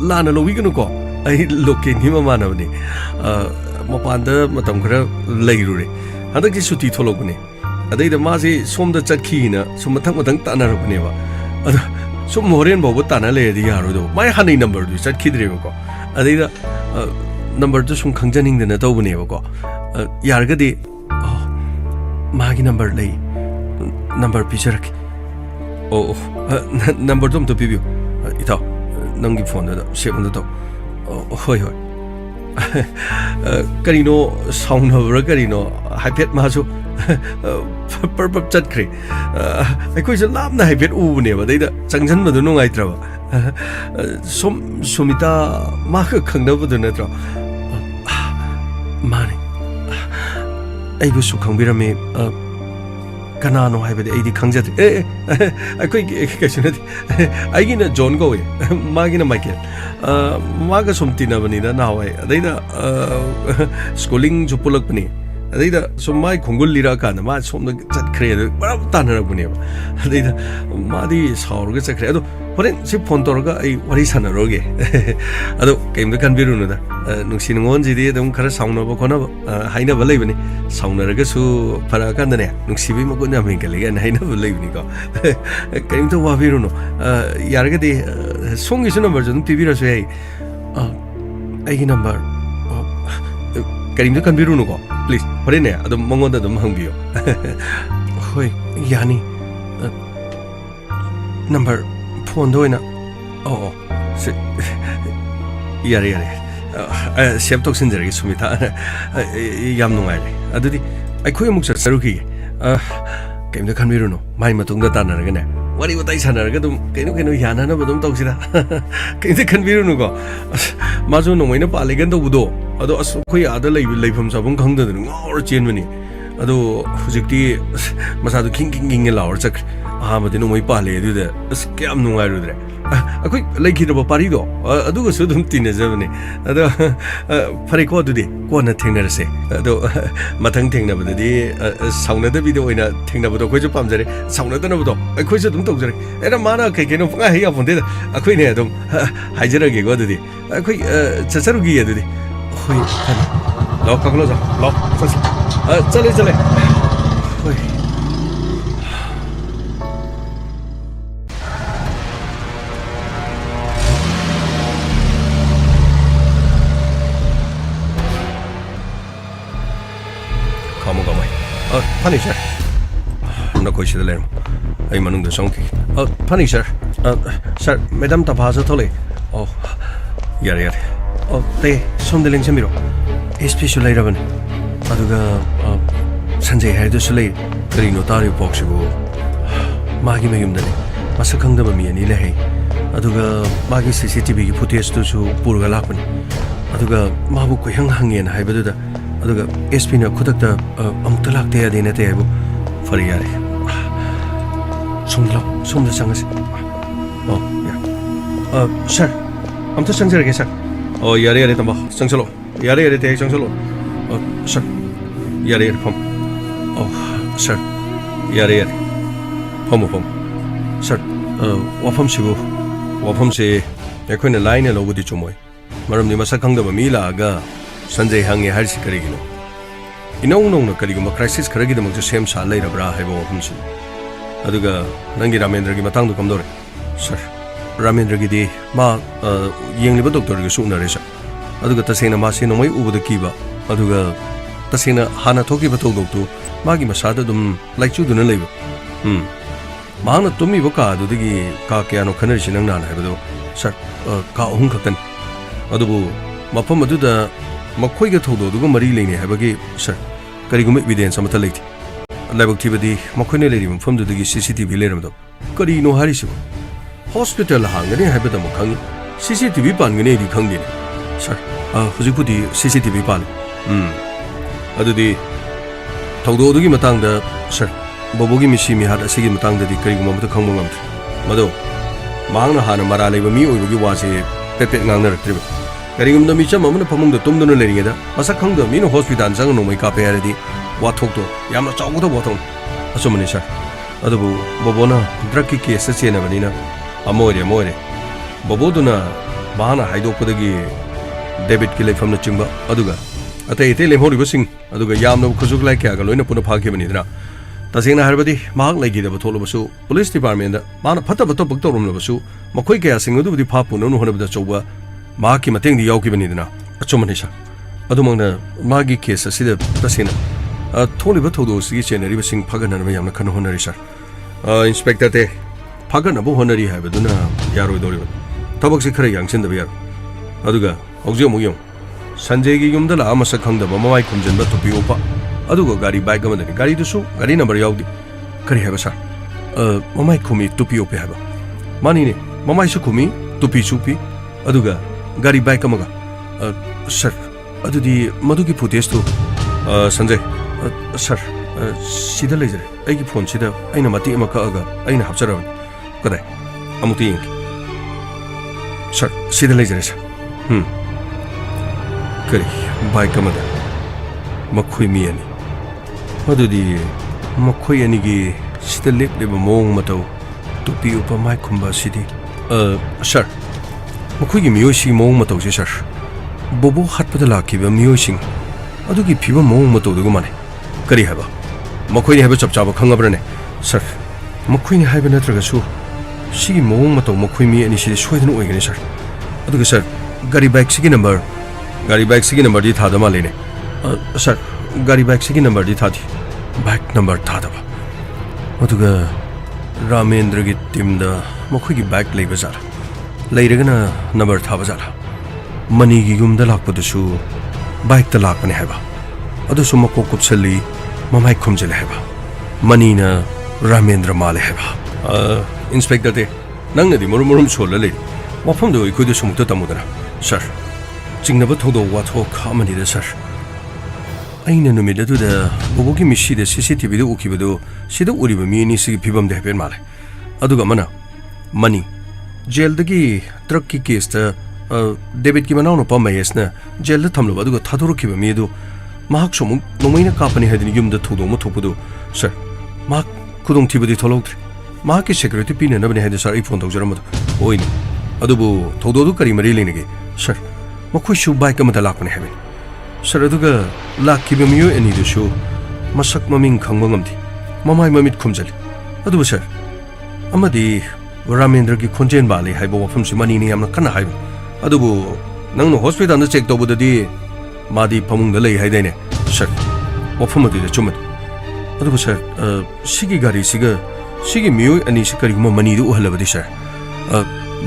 लाना लोबिगनुको अइ लोकेन हिमा मानबने मपानदा मतम खरा लैरुरे हदकि सुटी थोलोगने ꯑꯗꯩꯗ ꯃꯥꯁꯤ ꯁꯣꯝꯗ ꯆꯠꯈꯤꯅ ꯁꯨꯝ ꯃꯊꯪ ꯇꯥꯟꯅꯔꯛꯄꯅꯦꯕ ꯑꯗꯣ ꯁꯨꯝ ꯍꯣꯔꯦꯟ ꯐꯥꯎꯕ ꯇꯥꯟꯅ ꯂꯩꯔꯗꯤ ꯌꯥꯔꯣꯏꯗꯧꯕ ꯃꯥꯏ ꯍꯥꯟꯅꯩ ꯅꯝꯕꯔꯗꯨ ꯆꯠꯈꯤꯗ꯭ꯔꯦꯕꯀꯣ ꯑꯗꯩꯗ ꯅꯝꯕꯔꯗꯨ ꯁꯨꯝ ꯈꯪꯖꯅꯤꯡꯗꯅ ꯇꯧꯕꯅꯦꯕꯀꯣ ꯌꯥꯔꯒꯗꯤ 마기 넘버 레이 넘버 비저렇게 넘버 좀 더 비벼 이따 넘기 폰에다 세번도 호이 호이 그리노 사운드버가 그리노 하이패드 마주 퍼퍼 ꯆꯠꯈ꯭ꯔꯦ ꯑꯩꯈꯣꯏꯁꯨ ꯂꯥꯞꯅ ꯍꯥꯏꯐꯦꯠ ꯎꯕꯅꯦꯕ ꯑꯗꯩꯗ ꯆꯪꯁꯟꯕꯗꯨ ꯅꯨꯡꯉꯥꯏꯇ꯭ꯔꯕ ꯁꯨꯃꯤꯇꯥ ꯃꯥꯒ ꯈꯪꯅꯕꯗꯨ ꯅꯠꯇ꯭ꯔꯣ ꯃꯥꯅꯦ ꯑꯩꯕꯨꯁꯨ ꯈꯪꯕꯤꯔꯝꯃꯤ ꯀꯅꯥꯅꯣ ꯍꯥꯏꯕꯗꯤ ꯑꯩꯗꯤ ꯈꯪꯖꯗ꯭ꯔꯦ ꯑꯩꯈꯣꯏꯒꯤ ꯀꯩꯁꯨ ꯅꯠꯇꯦ ꯑꯩꯒꯤꯅ ꯖꯣꯟ ꯀꯧꯏ ꯃꯥꯒꯤꯅ ꯃꯥꯏꯀꯦꯜ ꯃꯥꯒ ꯁꯨꯝ ꯇꯤꯟꯅꯕꯅꯤꯅ ꯅꯍꯥꯟꯋꯥꯏ ꯑꯗꯩꯗ ꯁ꯭ꯀꯨꯂꯤꯡꯁꯨ ꯄꯨꯜꯂꯛꯄꯅꯤ ꯑꯗꯩꯗ ꯁꯨꯝ ꯃꯥꯏ ꯈꯣꯡꯒꯨꯜ ꯂꯤꯔꯛꯑꯀꯥꯟꯗ ꯃꯥ ꯁꯣꯝꯗ ꯆꯠꯈ꯭ꯔꯦ ꯑꯗꯨ ꯃꯔꯝ ꯇꯥꯟꯅꯔꯛꯄꯅꯦꯕ ꯑꯗꯩꯗ ꯃꯥꯗꯤ ꯁꯥꯎꯔꯒ ꯆꯠꯈ꯭ꯔꯦ ꯑꯗꯣ ꯍꯣꯔꯦꯟ ꯁꯤ ꯐꯣꯟ ꯇꯧꯔꯒ ꯑꯩ ꯋꯥꯔꯤ ꯁꯥꯟꯅꯔꯣꯒꯦ ꯑꯗꯣ ꯀꯩꯝꯇ ꯈꯟꯕꯤꯔꯨꯅꯨꯗ ꯅꯨꯡꯁꯤ ꯅꯨꯡꯉꯣꯟꯁꯤꯗꯤ ꯑꯗꯨꯝ ꯈꯔ ꯁꯥꯎꯅꯕ ꯈꯣꯠꯅꯕ ꯍꯥꯏꯅꯕ ꯂꯩꯕꯅꯤ ꯁꯥꯎꯅꯔꯒꯁꯨ ꯐꯔꯛꯑꯀꯥꯟꯗꯅꯦ ꯅꯨꯡꯁꯤꯕꯩ ꯃꯒꯨꯟ ꯌꯥꯝ ꯍꯦꯟꯒꯠꯂꯦ ꯀꯥꯏꯅ ꯍꯥꯏꯅꯕ ꯂꯩꯕꯅꯤꯀꯣ ꯀꯔꯤꯝꯇ ꯋꯥꯕꯤꯔꯨꯅꯨ ꯌꯥꯔꯒꯗꯤ ꯁꯣꯝꯒꯤꯁꯨ ꯅꯝꯕꯔꯁꯨ ꯑꯗꯨꯝ ꯄꯤꯕꯤꯔꯁꯨ ꯌꯥꯏ ꯑꯩꯒꯤ ꯅꯝꯕꯔ ꯀꯔꯤꯝꯇ ꯈꯟꯕꯤꯔꯨꯅꯨꯀꯣ ꯄ꯭ꯂꯤꯖ ꯍꯣꯔꯦꯟꯅꯦ ꯑꯗꯨꯝ ꯃꯉꯣꯟꯗ ꯑꯗꯨꯝ ꯍꯪꯕꯤꯌꯣ ꯍꯣꯏ ꯌꯥꯅꯤ ꯅꯝꯕꯔ ꯐꯣꯟꯗ ꯑꯣꯏꯅ ꯌꯥꯔꯦ ꯁꯦꯞ ꯇꯧꯁꯤꯟꯖꯔꯒꯦ ꯁꯨꯃꯤꯇꯥ ꯌꯥꯝ ꯅꯨꯡꯉꯥꯏꯔꯦ ꯑꯗꯨꯗꯤ ꯑꯩꯈꯣꯏ ꯑꯃꯨꯛ ꯆꯠꯆꯔꯨꯈꯤꯒꯦ ꯀꯩꯝꯇ ꯈꯟꯕꯤꯔꯨꯅꯨ ꯃꯥꯏ ꯃꯇꯨꯡꯗ ꯇꯥꯟꯅꯔꯒꯅꯦ ꯋꯥꯔꯤ ꯋꯥꯇꯥꯏ ꯁꯥꯟꯅꯔꯒ ꯑꯗꯨꯝ ꯀꯩꯅꯣ ꯌꯥꯅꯅꯕ ꯑꯗꯨꯝ ꯇꯧꯁꯤꯔ ꯀꯩꯝꯇ ꯈꯟꯕꯤꯔꯨꯅꯨꯀꯣ ꯃꯥꯁꯨ ꯅꯣꯡꯃꯩꯅ ꯄꯥꯜꯂꯦꯒꯅ ꯇꯧꯕꯗꯣ ꯑꯗꯣ ꯑꯩꯈꯣꯏ ꯑꯥꯗ ꯂꯩꯐꯝ ꯆꯥꯐꯝ ꯈꯪꯗꯗꯅ ꯉꯥꯎꯔ ꯆꯦꯟꯕꯅꯤ ꯑꯗꯣ ꯍꯧꯖꯤꯛꯇꯤ ꯃꯁꯥꯗꯣ ꯈꯤꯡ ꯂꯥꯎꯔ ꯆꯠꯈ꯭ꯔꯦ ꯑꯍꯥꯟꯕꯗꯤ ꯅꯣꯡꯃꯩ ꯄꯥꯜꯂꯦ ꯑꯗꯨꯗ ꯀꯌꯥꯝ ꯅꯨꯡꯉꯥꯏꯔꯨꯗ꯭ꯔꯦ ꯑꯩꯈꯣꯏ ꯂꯩꯈꯤꯗꯕ ꯄꯥꯔꯤꯗꯣ ꯑꯗꯨꯒꯁꯨ ꯑꯗꯨꯝ ꯇꯤꯟꯅꯖꯕꯅꯤ ꯑꯗꯣ ꯐꯔꯦꯀꯣ ꯑꯗꯨꯗꯤ ꯀꯣꯟꯅ ꯊꯦꯡꯅꯔꯁꯦ ꯑꯗꯣ ꯃꯊꯪ ꯊꯦꯡꯅꯕꯗꯗꯤ ꯁꯥꯎꯅꯗꯕꯤꯗ ꯑꯣꯏꯅ ꯊꯦꯡꯅꯕꯗꯣ ꯑꯩꯈꯣꯏꯁꯨ ꯄꯥꯝꯖꯔꯦ ꯁꯥꯎꯅꯗꯅꯕꯗꯣ ꯑꯩꯈꯣꯏꯁꯨ ꯑꯗꯨꯝ ꯇꯧꯖꯔꯦ ꯃꯥꯅ ꯀꯩꯅꯣ ꯄꯪꯉꯥꯏ ꯍꯩ ꯌꯥꯄꯣꯟꯇꯦꯗ ꯑꯩꯈꯣꯏꯅꯦ ꯑꯗꯨꯝ ꯍꯥꯏꯖꯔꯒꯦꯀꯣ ꯑꯗꯨꯗꯤ ꯑꯩꯈꯣꯏ ꯆꯠꯆꯔꯨꯈꯤꯌꯦ ꯑꯗꯨꯗꯤ ꯍꯣꯏ ꯐꯅꯤ ꯂꯥꯛꯑꯣ ꯀꯥꯈꯠꯂꯣ ꯂꯥꯛꯑꯣ ꯆꯠꯂꯦ ꯍꯣꯏ ꯐꯅꯤ ꯁꯥꯔ ꯅꯈꯣꯏ ꯁꯤꯗ ꯂꯩꯔꯝꯃꯣ ꯑꯩ ꯃꯅꯨꯡꯗ ꯆꯪꯈꯤꯒꯦ ꯐꯅꯤ ꯁꯥꯔ ꯁꯥꯔ ꯃꯦꯗꯥꯝ ꯇꯥꯐꯥꯁꯨ ꯊꯣꯛꯂꯛꯏ ꯌꯥꯔꯦ ꯇꯦ ꯁꯣꯝꯗ ꯂꯦꯡꯁꯟꯕꯤꯔꯣ ꯑꯦꯁ ꯄꯤꯁꯨ ꯂꯩꯔꯕꯅꯤ ꯑꯗꯨꯒ ꯁꯟꯖꯦ ꯍꯥꯏꯗꯨꯁꯨ ꯂꯩ ꯀꯔꯤꯅꯣ ꯇꯥꯔꯤꯕ ꯄꯥꯎꯁꯤꯕꯨ ꯃꯥꯒꯤ ꯃꯌꯨꯝꯗꯅꯤ ꯃꯁꯛ ꯈꯪꯗꯕ ꯃꯤ ꯑꯅꯤ ꯂꯩꯍꯩ ꯑꯗꯨꯒ ꯃꯥꯒꯤ CCTVꯒꯤ ꯐꯨꯇꯦꯖꯇꯨꯁꯨ ꯄꯨꯔꯒ ꯂꯥꯛꯄꯅꯤ ꯑꯗꯨꯒ ꯃꯥꯕꯨ ꯀꯣꯏꯍꯪ ꯍꯪꯉꯦꯅ ꯍꯥꯏꯕꯗꯨꯗ ꯑꯗꯨꯒ SPꯅ ꯈꯨꯗꯛꯇ ꯑꯃꯨꯛꯇ ꯂꯥꯛꯇꯦ ꯌꯥꯗꯦ ꯅꯠꯇꯦ ꯍꯥꯏꯕꯨ ꯐꯔꯦ ꯌꯥꯔꯦ ꯁꯣꯝꯗ ꯂꯥꯛꯑꯣ ꯁꯣꯝꯗ ꯆꯪꯉꯁꯤ ꯁꯥꯔ ꯑꯝꯇ ꯆꯪꯖꯔꯒꯦ ꯁꯥꯔ ꯌꯥꯔꯦ ꯇꯝꯕ ꯆꯪꯁꯜꯂꯣ ꯌꯥꯔꯦ ꯇꯦ ꯆꯪꯁꯜꯂꯣ ꯁꯥꯔ ꯌꯥꯔꯦ ꯐꯝ ꯁꯥꯔ ꯌꯥꯔꯦ ꯐꯝꯃꯣ ꯁꯥꯔ ꯋꯥꯐꯝꯁꯦ ꯑꯩꯈꯣꯏꯅ ꯂꯥꯏꯅ ꯂꯧꯕꯗꯤ ꯆꯨꯝꯃꯣꯏ ꯃꯔꯝꯗꯤ ꯃꯁꯛ ꯈꯪꯗꯕ ꯃꯤ ꯂꯥꯛꯑꯒ ꯁꯟꯖꯩ ꯍꯪꯉꯦ ꯍꯥꯏꯔꯤꯁꯤ ꯀꯔꯤꯒꯤꯅꯣ ꯏꯅꯧ ꯅꯧꯅ ꯀꯔꯤꯒꯨꯝꯕ ꯀ꯭ꯔꯥꯏꯁꯤꯁ ꯈꯔꯒꯤꯗꯃꯛꯇ ꯁꯦꯝ ꯁꯥ ꯂꯩꯔꯕ꯭ꯔꯥ ꯍꯥꯏꯕ ꯋꯥꯐꯝꯁꯤꯅꯤ ꯑꯗꯨꯒ ꯅꯪꯒꯤ ꯔꯥꯃꯦꯟꯗ꯭ꯔꯒꯤ ꯃꯇꯥꯡꯗꯣ ꯀꯝꯗꯧꯔꯦ ꯁꯥꯔ ꯔꯥꯃꯦꯟꯗ꯭ꯔꯒꯤꯗꯤ ꯃꯥ ꯌꯦꯡꯂꯤꯕ ꯗꯣꯛꯇꯔꯒꯁꯨ ꯎꯅꯔꯦ ꯁꯥꯔ ꯑꯗꯨꯒ ꯇꯁꯦꯡꯅ ꯃꯥꯁꯦ ꯅꯣꯡꯃꯩ ꯎꯕꯗ ꯀꯤꯕ ꯑꯗꯨꯒ ꯇꯁꯦꯡꯅ ꯍꯥꯟꯅ ꯊꯣꯛꯈꯤꯕ ꯊꯧꯗꯣꯛꯇꯨ ꯃꯥꯒꯤ ꯃꯁꯥꯗ ꯑꯗꯨꯝ ꯂꯥꯏꯆꯨꯗꯨꯅ ꯂꯩꯕ ꯃꯍꯥꯛꯅ ꯇꯨꯝꯃꯤꯕ ꯀꯥ ꯑꯗꯨꯗꯒꯤ ꯀꯥ ꯀꯌꯥꯅꯣ ꯈꯟꯅꯔꯤꯁꯤ ꯅꯪ ꯅꯍꯥꯟ ꯍꯥꯏꯕꯗꯣ ꯁꯥꯔ ꯀꯥ 3 ꯈꯛꯇꯅꯤ ꯑꯗꯨꯕꯨ ꯃꯐꯝ ꯑꯗꯨꯗ ꯃꯈꯣꯏꯒ ꯊꯧꯗꯣꯛꯗꯨꯒ ꯃꯔꯤ ꯂꯩꯅꯩ ꯍꯥꯏꯕꯒꯤ ꯁꯥꯔ ꯀꯔꯤꯒꯨꯝꯕ ꯏꯕꯤꯗꯦꯟꯁ ꯑꯃꯠꯇ ꯂꯩꯇꯦ ꯂꯥꯏꯕꯛ ꯊꯤꯕꯗꯤ ꯃꯈꯣꯏꯅ ꯂꯩꯔꯤꯕ ꯃꯐꯝꯗꯨꯗꯒꯤ CCTV ꯂꯩꯔꯝꯗꯕ ꯀꯔꯤꯅꯣ ꯍꯥꯏꯔꯤꯁꯤꯕꯨ ꯍꯣꯁꯄꯤꯇꯥꯜ ꯍꯥꯡꯒꯅꯤ ꯍꯥꯏꯕꯗꯃꯛ ꯈꯪꯉꯤ CCTV ꯄꯥꯟꯒꯅꯤ ꯑꯩꯗꯤ ꯈꯪꯗꯦꯅꯦ ꯁꯥꯔ ꯍꯧꯖꯤꯛꯄꯨꯗꯤ CCTV ꯄꯥꯜꯂꯤ ꯑꯗꯨꯗꯤ ꯊꯧꯗꯣꯛ ꯑꯗꯨꯒꯤ ꯃꯇꯥꯡꯗ ꯁꯥꯔ ꯕꯣꯕꯣꯒꯤ ꯃꯤꯁꯤ ꯃꯤꯍꯥꯠ ꯑꯁꯤꯒꯤ ꯃꯇꯥꯡꯗꯗꯤ ꯀꯔꯤꯒꯨꯝꯕ ꯑꯃꯠꯇ ꯈꯪꯕ ꯉꯝꯗ꯭ꯔꯤ ꯃꯗꯣ ꯃꯍꯥꯛꯅ ꯍꯥꯟꯅ ꯃꯔꯥ ꯂꯩꯕ ꯃꯤ ꯑꯣꯏꯕꯒꯤ ꯋꯥꯁꯦ ꯄꯦꯠ ꯉꯥꯡꯅꯔꯛꯇ꯭ꯔꯤꯕ ꯀꯔꯤꯒꯨꯝꯕ ꯃꯤꯆꯝ ꯑꯃꯅ ꯐꯃꯨꯡꯗ ꯇꯨꯝꯗꯨꯅ ꯂꯩꯔꯤꯉꯩꯗ ꯃꯁꯛ ꯈꯪꯗꯕ ꯃꯤꯅ ꯍꯣꯁꯄꯤꯇꯥꯜ ꯆꯪꯉ ꯅꯣꯡꯃꯩ ꯀꯥꯞꯄꯦ ꯍꯥꯏꯔꯗꯤ ꯋꯥꯊꯣꯛꯇꯣ ꯌꯥꯝꯅ ꯆꯥꯎꯒꯗꯕ ꯋꯥꯊꯣꯛꯅꯤ ꯑꯆꯨꯝꯕꯅꯤ ꯁꯥꯔ ꯑꯗꯨꯕꯨ ꯕꯣꯕꯣꯅ ꯗ꯭ꯔꯒꯀꯤ ꯀꯦꯁꯇ ꯆꯦꯟꯅꯕꯅꯤꯅ ꯑꯃ ꯑꯣꯏꯔꯦ ꯕꯣꯕꯣꯗꯨꯅ ꯃꯍꯥꯛꯅ ꯍꯥꯏꯗꯣꯛꯄꯗꯒꯤ ꯗꯦꯕꯤꯠꯀꯤ ꯂꯩꯐꯝꯅꯆꯤꯡꯕ ꯑꯗꯨꯒ ꯑꯇꯩ ꯂꯦꯝꯍꯧꯔꯤꯕꯁꯤꯡ ꯑꯗꯨꯒ ꯌꯥꯝꯅ ꯈꯨꯠꯁꯨ ꯈꯨꯠꯂꯥꯏ ꯀꯌꯥꯒ ꯂꯣꯏꯅ ꯄꯨꯟꯅ ꯐꯥꯈꯤꯕꯅꯤꯗꯅ तसेंगना हरबदी माहक लेगिदब थोलबसु पुलिस डिपार्टमेंट माना फतब तबक तौरमलबसु मखोय कया सिंगदुबदी फापुननु होनबदा चौबा माहकी मतेंगदी यावकिबनिदना अचुमनि सा अदुमंगना मागी केस असिदा तसेना थोलिबा थौदोसि चेनरिबा सिंग फगननबा यामना खन होनरि सर इंस्पेक्टर ते फगनबो होनरि हाबदुना यारोइदोरिबा थबकसि खरा यांगसिनदबा यार अदुगा हौजे मुयम संजयगी युमदा ला मसक खंगदबा ममाय खुमजनबा तुपि ओपा अदुगा गाड़ी बाइक अमदनि गाड़ी दुसु गाड़ी नंबर यावदि करि हाबा सर ममाय खुमी तुपि ओपे हाबा मानिने ममाय सु खुमी तुपि सुपि अदुगा गाड़ी बाइक अमगा सर अदुदि मधुगी फुटेज तो संजय सर सिदा लेजरे आइगी फोन सिदा आइना मति अमा कअगा आइना हापचरबन कदाय अमुति यंकी सर सिदा लेजरे सर करी बाइक अमदा मखोय मी अनि अदुदि मखोय अनिगी सिदा लेपलेबा मोंग मतौ तुपि उप माइ खुम्बा सिदि सर मखोयगी मियोसि मोंग मतौ से सर बोबो हाटपदा लाखिबा मियोसिंग अदुगी फिबा मोंग मतौदुगु माने करी हाबा मखोयनि हाबा चपचाबा खंगाब्रने सर मखोयनि हाबा नत्रगसु सिगी मोंग मतौ मखोय मी अनि सिदि सोयदन ओइगने सर अदुगा सर गाड़ी बाइक सिगी नंबर दि थादा मालेने सर गाड़ी बाइक सिगी नंबर दि थादि बाइक नंबर थादबा अदुगा रामेंद्र की टीम दा मखोयगी बाइक लेबा जाला लेरगना नंबर थाबा जाला मनी की गुमदा लाकपदसु बाइक ता लाकपने हैबा अदुसु मको कुपसली ममाय खुमजले हैबा मनीना रामेंद्र माले हैबा इंस्पेक्टर ते नंगनदि मुरुम सोलले वफम दो इखुदु सुमुक्ता तमुदरा सर चिंगनबा थोदो वाथो खामनिदा सर अइना नुमिदा दुदा बोबोगी मिसिदा सीसीटीवी दो उखिबदो सिदा उरिबा मिनि सिगी फिबम दे हेपेन माले अदुगा मना मनी जेल दगी ट्रक की केस ता डेविड की मनाउनो पमयसना जेल दा थमलो अदुगा थादोरखिबा मिदो माहक सोमु नोमैना कापनि हादिनि युमदा थोदो म थोपदो सर मा खुदोंग थिबदि थोलौद्रि मा के सिक्युरिटी पिने नबनि हादि सर आई फोन तौजरमद ओइनि अदुबु थोदोदु करि मरि लेनेगे सर मखोयसु बाइक अमदा लाकपनि हाबे सर अदुगा लाखिबा मियो एनिदुसु मसक ममिंग खंगबा ngamdi ममाय ममित खुमजलि अदुबु सर अमदि रामेंद्र की खोंजेन बाले हाइबो वफमसि मनिनि यामना कन्ना हाइबे अदुबु नंगनो हॉस्पिटल दा चेक तौबददि मादी फमुंगदा लई हाइदैने सर वफम अदुदा चुमदि अदुबु सर सिगी गाड़ी सिगी मियो अनि सिकरिगुम मनिदु उहलबदि सर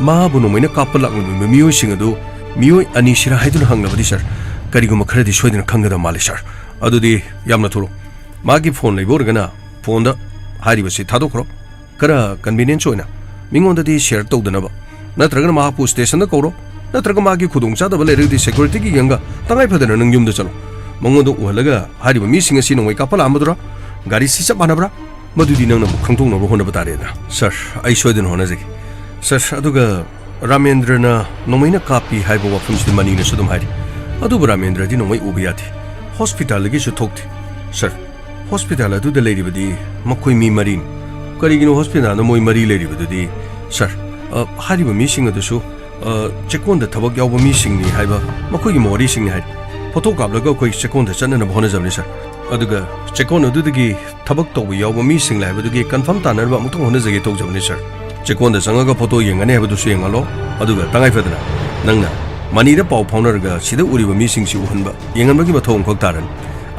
माबु नोमैना कापा लाकनु मियो सिंगदु मियो अनि सिरा हाइदुन हंगलबदि सर करिगुम खरदि सोयदन खंगदा माले सर अदुदि यामना थोरो मागी फोन लेबोरगना फोन दा हारिबसि थादोखरो करा कन्वीनियंस होइना मिंगोंददि शेयर तौदनबा नत्रगना मापु स्टेशन दा कौरो नत्रगा मागी खुदोंग चादबा लेरदि सिक्युरिटी की यंगा तंगाय फदना नंग युमदा चलो मंगोंदो उहलगा हारिबा मिसिंग असि नोंगै कापला आमदुरा गाड़ी सिसा बानाब्रा मदुदि नंगना खंथोंनबो होनबा तारेदा सर आई सोयदन होनजै सर अदुगा रामेंद्रना नोमैना कापी हाइबो वफमसि मनिना सुदम हारि अदुबु रामेंद्र दि नोंगै उबियाथि हॉस्पिटल लगी सु थोक्थि सर हॉस्पिटल अदुदा लेरिबदि मखोय मी मरिन करिगिनो हॉस्पिटल न मोय मरी लेरिबदुदि सर हारिबा मिसिंग अदुसु चेकोंदा थबक यावबा मिसिंगनि हाइबा मखोयगी मोरी सिंगनि हाइ फोटो कापलगा कोइ चेकोंदा चनना होनजबनि सर अदुगा चेकोन अदुदगी थबक तौबा यावबा मिसिंग लाइबदुगी कन्फर्म तानरबा अमुक्तंग होनजगे तौजबनि सर चेकोंदा चंगागा फोटो यंगने हाइबदुसु यंगालो अदुगा तंगाय फदना नंगना मनीदा पाउ फाउनरगा सिदा उरिबा मिसिंगसि उहनबा यंगनबगी मथौंग खक तारन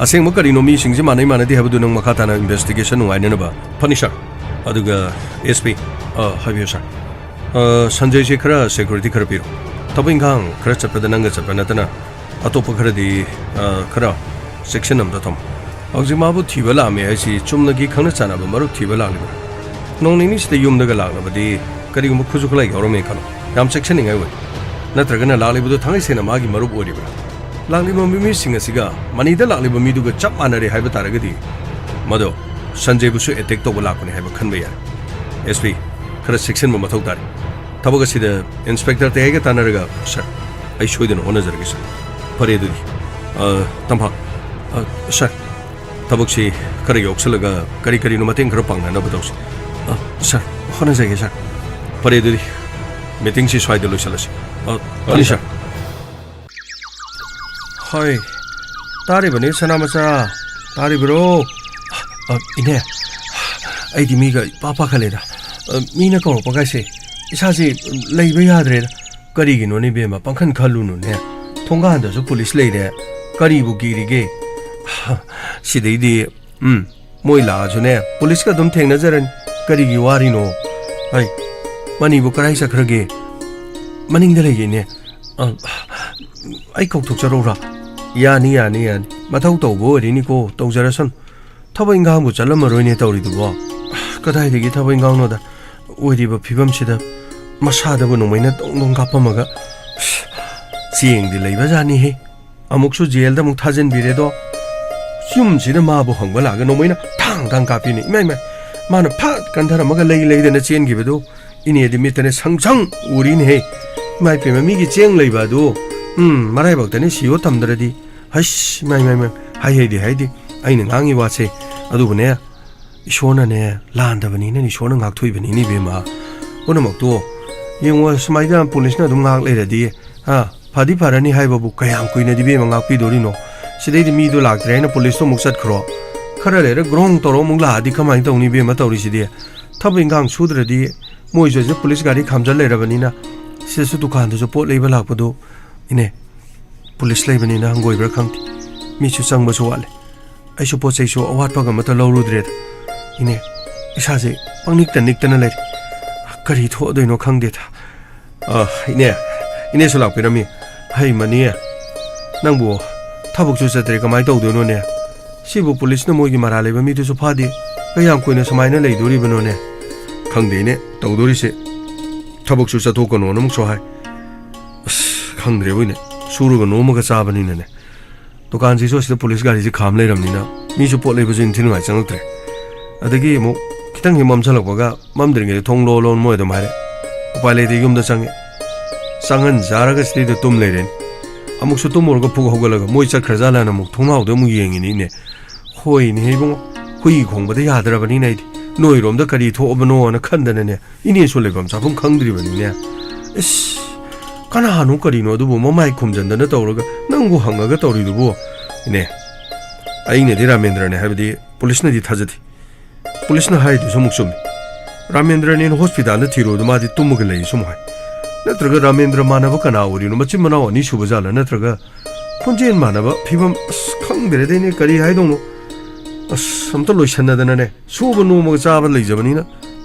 असेंग करिनो मिसिंगसि मानै मानदि हाइबदु नंग मखा ताना इन्वेस्टिगेशन नुवाइनबा फनि सर अदुगा एसपी हाइबियो सर संजय से खरा सिक्युरिटी खरा पिरो तबिंगांग खरा चपदा नंग चपना नतना अतोप खरदि खरा सेक्शन अमदा थम औजिमाबु थिबा लामे हाइसि चुमनगी खंगना चानाबा मरु थिबा लालिबा नोंनिनि सिदा युमदगा लांगबदि करिगुम खुजुखलाइ गौरमे खनो याम सेक्शन निंगाय वय नत्रगना लालिबदु थांगै सेना मागी मरुप ओरिबा लांलिबा मिमि सिंगसिगा मनिदा लालिबा मिदुगा चप मानरे हाइबा तारगदि मदो संजय बुसु अटैक तोबा लापने हाइबा खनबा यार एसपी खरा सेक्शन में मथौ तारे थबक असिदा इंस्पेक्टर तयाइगा तानरगा सर आई सोयदन होनजरगे सर फरे दुदि तंफा सर थबक से खरा योक्सलगा करी नो मतेंग खरा पांगना बतौस सर होनजगे सर फरे दुदि मीटिंग से स्वाइद लोइसलस अनि सर हाय तारे बने सना मचा तारे ब्रो इने ꯑꯩꯗꯤ ꯃꯤꯒ ꯏꯄꯥ ꯄꯥꯈꯠꯂꯦꯗ ꯃꯤꯅ ꯀꯧꯔꯛꯄꯒꯥꯏꯁꯦ ꯏꯁꯥꯁꯦ ꯂꯩꯕ ꯌꯥꯗ꯭ꯔꯦꯗ ꯀꯔꯤꯒꯤꯅꯣꯅꯦ ꯏꯕꯦꯝꯃ ꯄꯪꯈꯟ ꯈꯜꯂꯨꯅꯨꯅꯦ ꯊꯣꯡꯒꯥꯟꯗꯁꯨ ꯄꯨꯂꯤꯁ ꯂꯩꯔꯦ ꯀꯔꯤꯕꯨ ꯀꯤꯔꯤꯒꯦ ꯁꯤꯗꯩꯗꯤ ꯃꯣꯏ ꯂꯥꯛꯑꯁꯨꯅꯦ ꯄꯨꯂꯤꯁꯀ ꯑꯗꯨꯝ ꯊꯦꯡꯅꯖꯔꯅꯤ ꯀꯔꯤꯒꯤ ꯋꯥꯔꯤꯅꯣ ꯍꯩ ꯃꯅꯤꯕꯨ ꯀꯔꯥꯏ ꯆꯠꯈ꯭ꯔꯒꯦ ꯃꯅꯤꯡꯗ ꯂꯩꯌꯦꯅꯦ ꯑꯩ ꯀꯧꯊꯣꯛꯆꯔꯧꯔꯥ ꯌꯥꯅꯤ ꯌꯥꯅꯤ ꯌꯥꯅꯤ ꯃꯊꯧ ꯇꯧꯕ ꯑꯣꯏꯔꯤꯅꯤꯀꯣ ꯇꯧꯖꯔꯁꯅꯨ ꯊꯕꯛ ꯏꯪꯈꯥꯡꯕꯨ ꯆꯠꯂꯝꯃꯔꯣꯏꯅꯦ ꯇꯧꯔꯤꯗꯨꯕꯣ ꯀꯗꯥꯏꯗꯒꯤ ꯊꯕꯛ ꯏꯪꯈꯥꯡꯅꯣꯗ ꯑꯣꯏꯔꯤꯕ ꯐꯤꯕꯝꯁꯤꯗ ꯃꯁꯥꯗꯕꯨ ꯅꯣꯡꯃꯩꯅ ꯗꯣꯡ ꯗꯣꯡ ꯀꯥꯞꯄꯝꯃꯒ ꯆꯦꯡꯗꯤ ꯂꯩꯕꯖꯥꯠꯅꯤꯍꯦ ꯑꯃꯨꯛꯁꯨ ꯖꯦꯜꯗ ꯑꯃꯨꯛ ꯊꯥꯖꯤꯟꯕꯤꯔꯦꯗꯣ ꯌꯨꯝꯁꯤꯗ ꯃꯥꯕꯨ ꯍꯪꯕ ꯂꯥꯛꯑꯒ ꯅꯣꯡꯃꯩꯅ ꯊꯥꯡ ꯊꯥꯡ ꯀꯥꯞꯄꯤꯅꯤ ꯏꯃꯥꯏ ꯏꯃꯥꯏ ꯃꯥꯅ ꯐꯠ ꯀꯟꯊꯔꯝꯃꯒ ꯂꯩꯗꯅ ꯆꯦꯟꯈꯤꯕꯗꯨ ꯏꯅꯦꯗꯤ ꯃꯤꯠꯇꯅꯦ ꯁꯪ ꯎꯔꯤꯅꯦꯍꯦ ꯏꯃꯥꯏ ꯄꯦꯝꯃ ꯃꯤꯒꯤ ꯆꯦꯡ ꯂꯩꯕ ꯑꯗꯨ ꯃꯔꯥꯏꯕꯛꯇꯅꯦ ꯁꯤꯌꯣ ꯇꯝꯗ꯭ꯔꯗꯤ ꯍꯩꯁ ꯏꯃꯥꯏ ꯍꯥꯏꯗꯤ ꯑꯩꯅ ꯉꯥꯡꯉꯤ ꯋꯥꯁꯦ ꯑꯗꯨꯕꯨꯅꯦ ꯏꯁꯣꯔꯅꯅꯦ ꯂꯥꯟꯗꯕꯅꯤꯅ ꯏꯁꯣꯔꯅ ꯉꯥꯛꯊꯣꯛꯏꯕꯅꯤꯅꯦ ꯏꯕꯦꯝꯃ ꯄꯨꯝꯅꯃꯛꯇꯣ ꯌꯦꯡꯉꯣ ꯁꯨꯃꯥꯏꯅ ꯄꯨꯂꯤꯁꯅ ꯑꯗꯨꯝ ꯉꯥꯛ ꯂꯩꯔꯗꯤ ꯐꯗꯤ ꯐꯔꯅꯤ ꯍꯥꯏꯕꯕꯨ ꯀꯌꯥꯝ ꯀꯨꯏꯅꯗꯤ ꯏꯕꯦꯝꯃ ꯉꯥꯛꯄꯤꯗꯣꯔꯤꯅꯣ ꯁꯤꯗꯩꯗꯤ ꯃꯤꯗꯣ ꯂꯥꯛꯇ꯭ꯔꯦ ꯍꯥꯏꯅ ꯄꯨꯂꯤꯁꯇꯣ ꯑꯃꯨꯛ ꯆꯠꯈ꯭ꯔꯣ ꯈꯔ ꯂꯩꯔ ꯒ꯭ꯔꯣꯡ ꯇꯧꯔ ꯑꯃꯨꯛ ꯂꯥꯛꯑꯗꯤ ꯀꯃꯥꯏꯅ ꯇꯧꯅꯤ ꯏꯕꯦꯝꯃ ꯇꯧꯔꯤꯁꯤꯗꯤ ꯊꯕꯛ ꯏꯪꯈꯥꯡ ꯁꯨꯗ꯭ꯔꯗꯤ ꯃꯣꯏꯁꯨ ꯄꯨꯂꯤꯁ ꯒꯥꯔꯤ ꯈꯥꯝꯖꯜ ꯂꯩꯔꯕꯅꯤ나 ꯁꯤꯗꯁꯨ ꯗꯨꯀꯥꯟꯗꯁꯨ ꯄꯣꯠ ꯂꯩꯕ ꯂꯥꯛꯄꯗꯣ ꯏꯅꯦ ꯄꯨꯂꯤꯁ ꯂꯩꯕꯅꯤꯅ ꯍꯪꯒꯣꯏꯕ꯭ꯔꯥ ꯈꯪꯗꯦ ꯃꯤꯁꯨ ꯆꯪꯕꯁꯨ ꯋꯥꯠꯂꯦ ꯑꯩꯁꯨ ꯄꯣꯠ ꯆꯩꯁꯨ ꯑꯋꯥꯠꯄꯒ ꯑꯃꯠꯇ ꯂꯧꯔꯨꯗ꯭ꯔꯦꯗ ꯏꯅꯦ ꯏꯁꯥꯁꯦ ꯄꯪꯅꯤꯛꯇ ꯅꯤꯛꯇꯅ ꯂꯩꯔꯤ ꯀꯔꯤ ꯊꯣꯛꯑꯗꯣꯏꯅꯣ ꯈꯪꯗꯦꯗ ꯏꯅꯦꯁꯨ ꯂꯥꯛꯄꯤꯔꯝꯃꯤ ꯍꯩ ꯃꯅꯤ ꯅꯪꯕꯨ ꯊꯕꯛꯁꯨ ꯆꯠꯇ꯭ꯔꯦ ꯀꯃꯥꯏꯅ ꯇꯧꯗꯣꯏꯅꯣꯅꯦ ꯁꯤꯕꯨ ꯄꯨꯂꯤꯁꯅ ꯃꯣꯏꯒꯤ ꯃꯔꯥ ꯂꯩꯕ ꯃꯤꯗꯨꯁꯨ ꯐꯥꯗꯦ ꯀꯌꯥꯝ ꯀꯨꯏꯅ ꯁꯨꯃꯥꯏꯅ ꯂꯩꯗꯣꯔꯤꯕꯅꯣꯅꯦ ꯈꯪꯗꯦꯅꯦ ꯇꯧꯗꯣꯔꯤꯁꯦ ꯊꯕꯛꯁꯨ ꯆꯠꯊꯣꯛꯀꯅꯣꯅ ꯑꯃꯨꯛꯁꯨ ꯍꯥꯏ ꯑꯁ ꯈꯪꯗ꯭ꯔꯦꯕꯣꯏꯅꯦ ꯁꯨꯔꯒ ꯅꯣꯝꯃꯒ ꯆꯥꯕꯅꯤꯅꯅꯦ ꯗꯨꯀꯥꯟꯁꯤꯁꯨ ꯑꯁꯤꯗ ꯄꯨꯂꯤꯁ ꯒꯥꯔꯤꯁꯤ ꯈꯥꯝ ꯂꯩꯔꯕꯅꯤꯅ ꯃꯤꯁꯨ ꯄꯣꯠ ꯂꯩꯕꯁꯨ ꯏꯟꯊꯤ ꯆꯪꯉꯛꯇ꯭ꯔꯦ ꯑꯗꯒꯤ ꯑꯃꯨꯛ ꯈꯤꯇꯪ ꯍꯦꯛ ꯃꯝꯁꯜꯂꯛꯄꯒ ꯃꯝꯗ꯭ꯔꯤꯉꯩꯗ ꯊꯣꯡ ꯂꯣꯟ ꯃꯣꯏ ꯑꯗꯨꯝ ꯍꯥꯏꯔꯦ ꯎꯄꯥꯏ ꯂꯩꯇꯦ ꯌꯨꯝꯗ ꯆꯪꯉꯦ ꯆꯪꯍꯟ ꯆꯥꯔꯒ ꯁꯤꯗꯩꯗ ꯇꯨꯝ ꯂꯩꯔꯦꯅꯤ ꯑꯃꯨꯛꯁꯨ ꯇꯨꯝꯃꯨꯔꯒ ꯐꯨꯛ ꯍꯧꯒꯠꯂꯒ ꯃꯣꯏ ꯆꯠꯈ꯭ꯔꯖꯥꯠꯂꯅ ꯑꯃꯨꯛ ꯊꯣꯡꯅꯥꯎꯗ ꯑꯃꯨꯛ ꯌꯦꯡꯉꯤꯅꯤꯅꯦ ꯍꯣꯏꯅꯦ ꯏꯕꯨꯡꯉꯣ ꯍꯨꯏ ꯈꯣꯡꯕꯗ ꯌꯥꯗ꯭ꯔꯕꯅꯤꯅ ꯑꯩꯗꯤ ꯅꯣꯏꯔꯣꯝꯗ ꯀꯔꯤ ꯊꯣꯛꯑꯕꯅꯣꯅ ꯈꯟꯗꯅꯅꯦ ꯏꯅꯦꯁꯨ ꯂꯩꯐꯝ ꯆꯥꯐꯝ ꯈꯪꯗ꯭ꯔꯤꯕꯅꯤꯅꯦ 이씨 까나하노 거리노 두부 뭐마이 쿰전다나 떠오르가 넌고 항가가 떠오르두부 이네 아이네디 라멘드라네 하비디 폴리스나디 타자디 폴리스나 하이디 소목숨 라멘드라니는 호스피탈에 티로도 마디 뚜무게 레이 소모하이 नत्रगा रामेंद्र मानव कनावरीनो मचिम मनाव नि सुबजाला नत्रगा पुंजेन मानव फिबम खंगदरे देने करी हाइदोंनो समत लोइसनदनने सुब नोम चाब लैजबनिना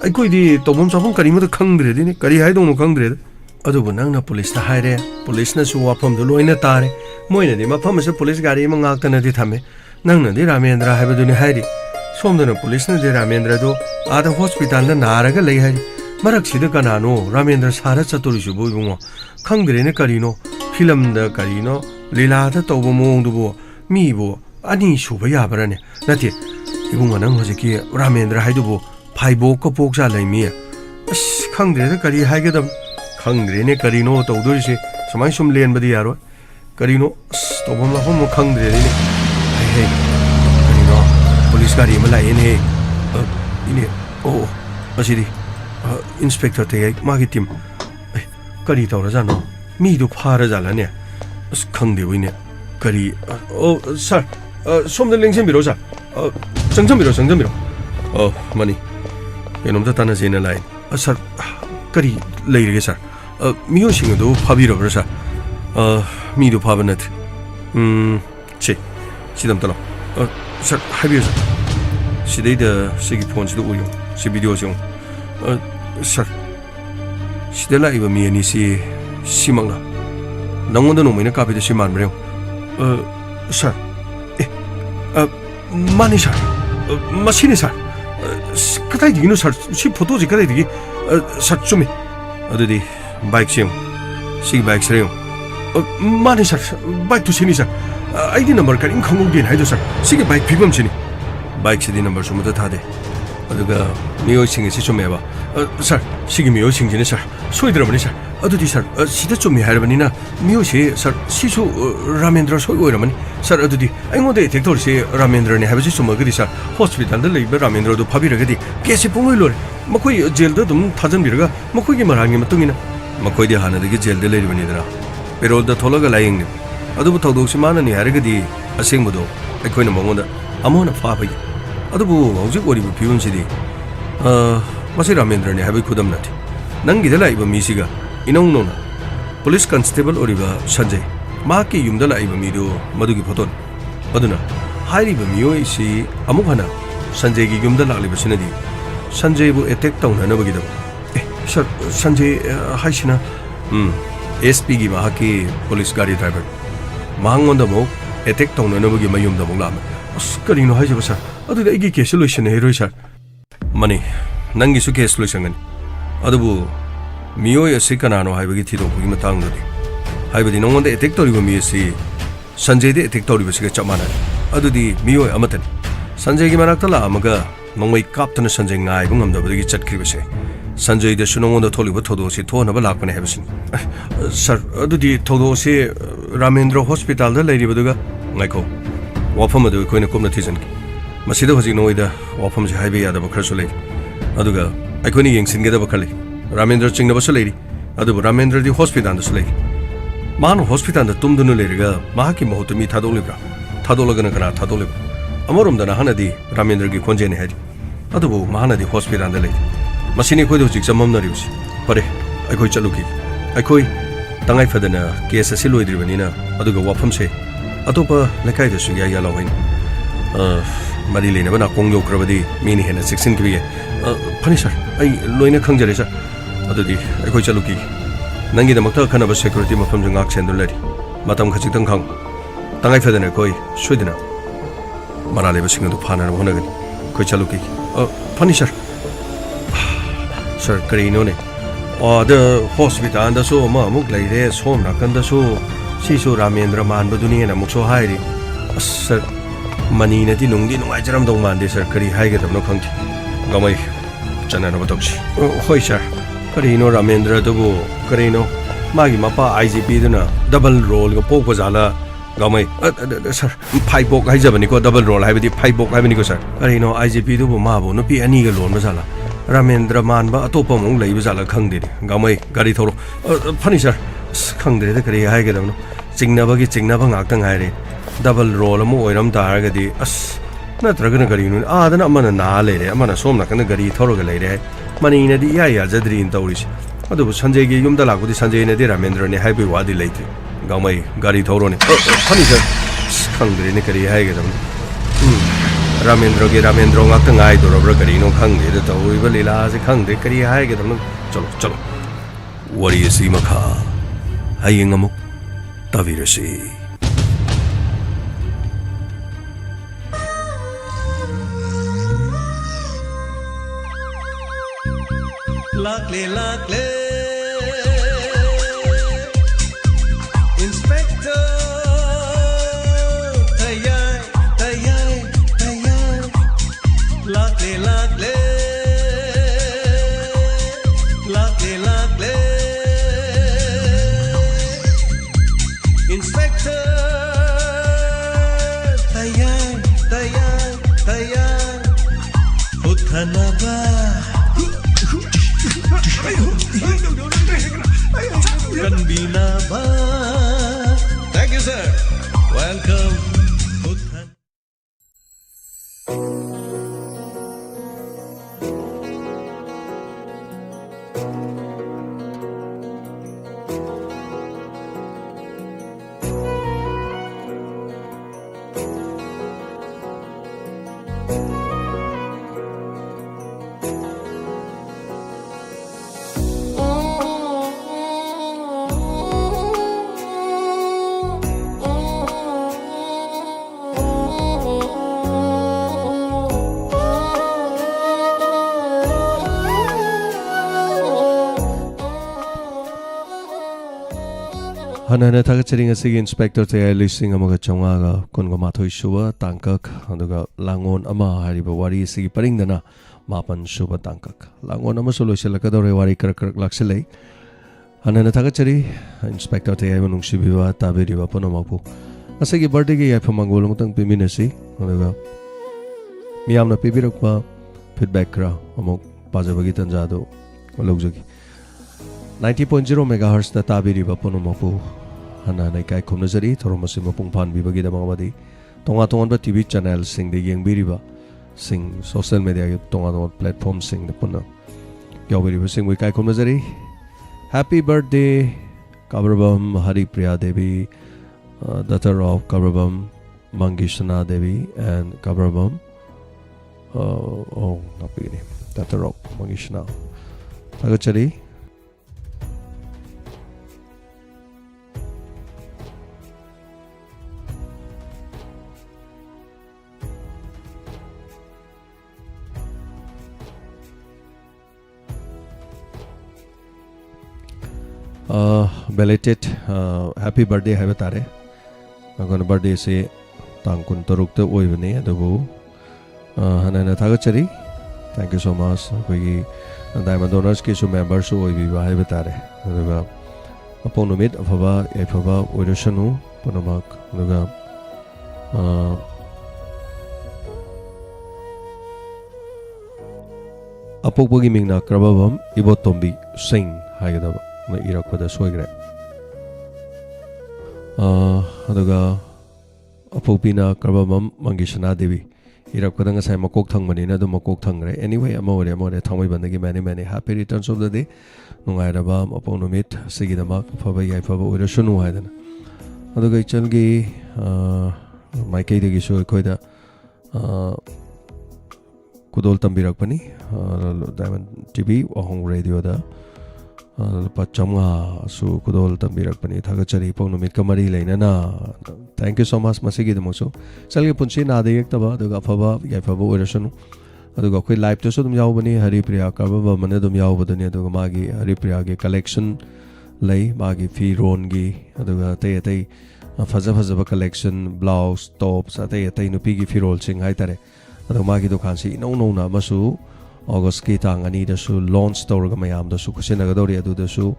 अइकोइदि तोबम चाबम करीमद खंगदरे देने करी हाइदोंनो खंगदरे अदुबु नंगना पुलिसना हाइरे पुलिसना सु वाफमदु लोइना तारे मोइनदि मफमसे पुलिस गाड़ी म गाक्तनदि थामे नंगनदि रामेंद्र हाइबदुनि हाइरि सोमदना पुलिसनदि रामेंद्रदो आदा हॉस्पिटल नारगा लै हाइरि मरक्सिद कनानो रामेंद्र सारा चतुरिसुबु इबुंगो खंगद्रेने करिनो फिल्मदा करिनो लीलादा तौबो मोंगदुबो मीबो अनि सुबा याबराने नते इबुंगो नंग होजिकि रामेंद्र हाइदुबो फाइबो कपोक जा लैमी अस खंगद्रेदा करि हाइगदम खंगद्रेने करिनो तौदोरिसे समाय सुम लेनबदि यारो करिनो अस तौबम लाफम खंगद्रेने हाय हाय करिनो पुलिस गाड़ी म लायेने इने ओ असिदि इंस्पेक्टर तयाई मागी टीम करी तौरजानो मीदु फारजालाने अस खंगदेवइने करी ओ सर सोमदे लेंसेंबिरो सर चंगजंबिरो मनी एनोमदा तानाजेना लाइन सर करी लेइरगे सर मियो सिंगदो फाबिरब्रा सर मीदु फाबा नथ्रे चे सिदम तलो सर हाबियो सर सिदैदा सिगी फोनसिदो उयो सि भिडियो सिं सर सिदला इबा मियानी सिमंगला नंगोंदा नोमैना कापिदा सि मानब्रें सर माने सर मसिने सर कताइदिगिनो सर सि फोटो जि कताइदिगि सर चुमे अदुदि बाइक सिं सि बाइक सरें माने सर बाइक तो सिनि सर आइदि नंबर करिं खंगौदेन हाइदो सर सिगे बाइक फिबम सिनि बाइक सिदि नंबर सुमदा थादे अदुगा मियो सिंगे सि चुमेबा सर सिगी मियो सिंजिने सर सोइद्रबनि सर अदुदि सर सिदा चुमे हारबनिना मियो से सर सिसु रामेंद्र सोइ ओइरमनि सर अदुदि आइंगोदे एटेक्टर से रामेंद्र ने हाबसि सुमगदि सर हॉस्पिटल द लैब रामेंद्र दो फाबिरगदि केसे पुंगोइ लोरे मखोइ जेल द दुम थाजनबिरगा मखोइगि मरांगि मतुंगिना मखोइदि हानदगि जेल द लैरिबनिदरा पेरोल द थोलगा लायंगनि अदुबु थौदोक्सि माननि हारगदि असेंबदो अखोइना मंगोदा अमोना फाबगि अदुबु हौजिक ओरिबु फिबमसिदि Masi Ramendra ne habi khudam nati. Nangi dala iba misiga inong nona. Police constable oriba Sanjay. Maki yumdala iba mido madugi photon. Aduna hairi ba miyo isi amukhana Sanjay gi yumdala aliba sinadi. Sanjay bu attack tauna na bagida. Sir Sanjay haishina. SP gi mahaki police gari driver. Mahangonda mo attack tauna na bagi mayumda mo lama. Askarino haijaba sir. Aduda igi case solution hero sir. Mani nangi su case solution gani. Adubu miyo ya sikanano haibagi thido bugi matang dodi. Haibadi nongonda attack toriba miyo si Sanjay de attack toriba siga chamana. Adudi miyo amatan. Sanjay gi manakta la amaga nongwai kaptana Sanjay ngai bungam da bagi chatkriba se. Sanjay de sunongonda tholiba thodo si thona ba lakpane habisin. Sir adudi thodo si Ramendra hospital da leiriba duga ngaiko. Wafam adu koina komna thisan ki. Masida hoji noida wafam si haibe yada ba kharsu lei. Aduga aikoni yengsinge da ba kharli. Ramendra chingna ba salei. Adu Ramendra di hospital da salei. Mano hospital da tumdunu leiriga mahaki mahutumi thadolibra. Thadolagana kana thadolibra. Amorom da hanadi Ramendra gi khonje ne hari. Adu mahanadi hospital da lei. Masini khoi do jik jamam na riusi. Pare aikoi chaluki. Aikoi tangai fadana case asi loidribani na aduga wafam se atopa lekai da suya ya lawain. Mari lena bana kongyo krabadi mini hena 16 kiye. Pani sir ai loina khangjare sir. Adudi aikoi chaluki. Nangi da makta khana ba security mafam jang ak sendul lari. Matam khachik tang khang. Tangai fadana koi soidina. Marale ba singa du phana na honagani. Koi chaluki. Pani sir. Sir karino ne. The hospital da so ma muk lai re som na kan da so si so Ramendra man ba duni na muk so hai ri. Sir mani na di nung ai jaram dong man de sir kari hai ga dam no khang thi. Gamai chana na ba tok si. Hoi sir. Karino Ramendra da bo karino magi mapa IGP da na double role ga pok ba jala gamai sir phai pok hai jabani ko double role hai ba di phai pok hai bani ko sir. Karino IGP da bo ma bo no pi ani ga lon ba jala. Ramendra man ba atopa mong lai ba jala khang de gamai gari thoro phani sir khang de kari hai ga dam no chingna ba ngak tang hai re double role mo oiram tar ga di as na traga gari nu a da na amana na le re amana som na kan gari thoro ga lai re mani na di ya jadri in tawris adu Sanjay gi yum da la ko di Sanjay ne de Ramendra ne hai bi wa di lai thi gamai gari thoro ne phani sir khang de ne kari hai ga dam Ramendra ngak tang ai do robra kari no khang de ta oi ba lela se khang de kari hai ge dam chalo wari si makha hayeng amuk tavirasi lakle Inspector Tayai lakle Inspector Tayai uthana ba Kanbina ba. Thank you sir. Welcome. Hanana tagachering asigi Inspector Tayai listing amaga chongaga kunga mathoi suba tangkak aduga langon ama hariba wari asigi paringdana mapan suba tangkak langon ama soloiselakadore wari karak lakselei hanana tagachari Inspector Tayai manungsi biwa tabiriba panomapu asigi birthday gi yaphamangol mutang piminasi aduga miyamna pibirakpa feedback kra amok pajabagi tanjado logjogi 90.0 MHz da tabiriba panomapu hana naikai khomnajari thoromasi mapung phan bibagi da mawadi tonga ba TV channel sing de yengbiriba sing social media gi tonga platform sing the punna yawiri sing we kai komnazari happy birthday Kabrabam Haripriya Devi, daughter of Kabrabam Mangishana Devi and Kabrabam not beginning daughter of Mangishana Tagachari. Belated happy birthday hai batare agona birthday se tangkun taruk te oibane adubu hanana thagachari. Thank you so much koi diamond donors ki su members su oibi ba hai batare aduga apon numit afaba efaba oirashanu punamak aduga apokbogi mingna krababam ibotombi sing haigadaba na irakpada soigre aduga apopina Karbamam Mangishana Devi irakpada ngasai makok thangmani na du makok thangre anyway amore thangmai bandagi many happy returns of the day nungairaba apon numit sigidama phaba yai phaba oirashunu haidana aduga ichalgi maikei degi so koida kudol tambirakpani Diamond TV Wahong radio da Pachamga su kudol tambirakpani thagachari ponumit kamari leinana. Thank you so much masigi demoso salgi punchi na de ektaba aduga phaba yaifaba oirasanu aduga koi live to so dum yaubani Haripriya Karbaba mane dum yaubadani aduga magi Haripriya ge collection lei magi fi ron gi aduga tei faza collection blouse tops atei nupi gi firol sing haitare aduga magi dukan si no na masu August ki tang ani da su launch store ga mayam da su kusina ga dori adu da su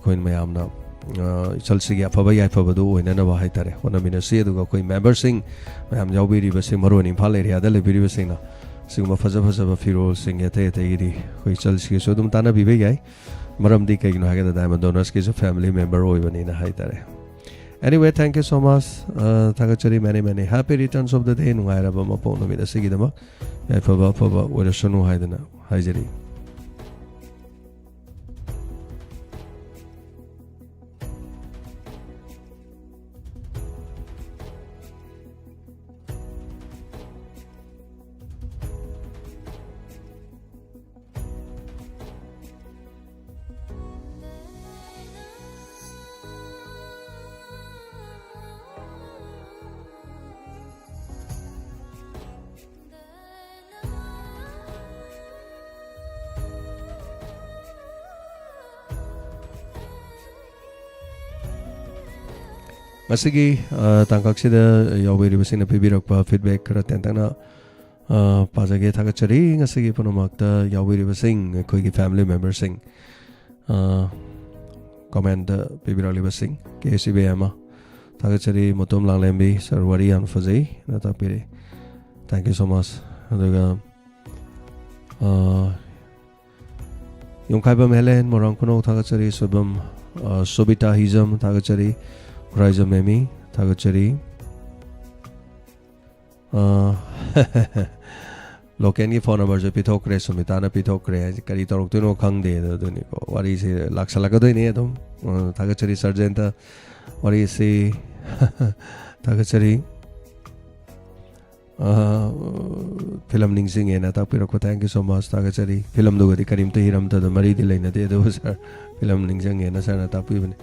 coin mayam na chalsi ga phaba yai phaba do oina na ba hai tare ona mina se du ga koi member sing mayam jawbi ri ba sing maroni phal area da le bi ri ba sing na sigma faza ba firol sing ya te ri koi chalsi so dum tana bi be gai maram di kai no ha ga da diamond donors ki so family member oi bani na hai tare. Anyway, thank you so much. Tagachari many happy returns of the day. Nungaira ba mapo no mida sigidama. Yai phaba oirashanu haidana haijari. Masigi tangkaksida yawiri basina pibirakpa feedback kara tentana pazage thagachari ngasigi punamakta yawiri basing koi ki family members sing comment pibirali basing KCBM thagachari motom langlembi sir wari an fazai nata pire. Thank you so much aduga yongkaiba melen morang kuno thagachari subam sobita hizam thagachari Raja Memi, Tagachari. Loken phone number je pitokre sumitana pitokre kari torok tuno khang de do ni ko wari se laksala ka doi ne dum Tagachari sergeant wari se Tagachari film ningsing ena ta piro ko thank you so much Tagachari film do gadi karim te hiram ta mari di leina de do sir film ningsing ena sir na ta pi bane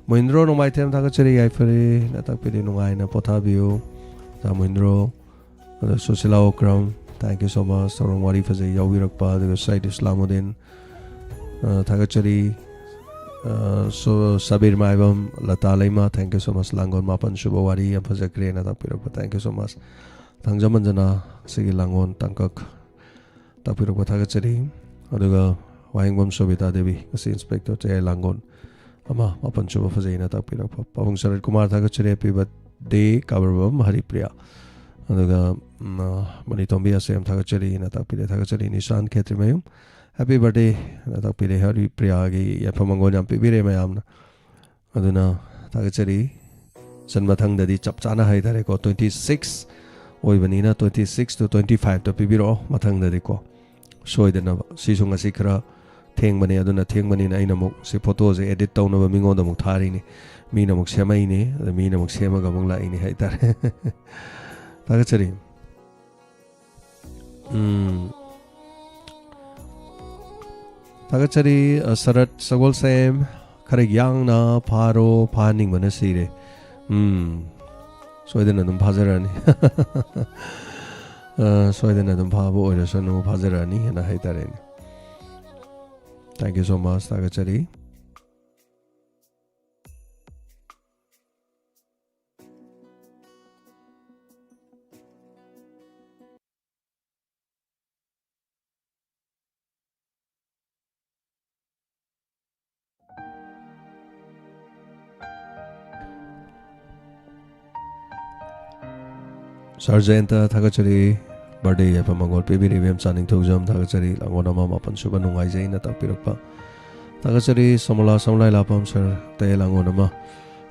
Mohindro no mai them thagachari ai fare na tak pidi no ai na potha bio ta Mohindro Susila Okram. Thank you so much Torong wari fazai yawi rakpa the site Islamuddin thagachari so Sabir Maibam Lata Laima. Thank you so much Langon Mapan Shubawari and Fazakre na tak piro. Thank you so much Thangjaman jana sigi Langon tangkak tak piro thagachari aduga Wahingwam Sobita Devi kasi Inspector TAYAI Langon ama mapan chuba fazaina ta pirak pabung Sarat Kumar thagachari happy birthday Kabrabam Haripriya aduga mani tombi asem thagachari na ta pire thagachari Nishan Khetri mayum happy birthday na ta pire Haripriya gi yapamangon yam pibire mayam na aduna thagachari sanmathang dadi chapchana haidare ko 26 oibanina 26 to 25 to pibiro mathang da diko soidana si sunga si khara theng bani aduna theng bani na ina muk si photos edit tawna ba mingo da muk thari ni mi na muk semai ni mi na muk sema ga muk la ini hai tar taga chari taga chari sarat sagol sem khare yang na pharo phaning bana sire soidana dum phazarani soidana dum phabo oirasanu phazarani na hai tareni. Thank you so much, Tagachari. Sarjenta Tagachari birthday ya pamangol pibiri bem chaning thojam Tagachari langona ma mapan suba nungai jai na takpirakpa Tagachari samala samlai lapam sir te langona ma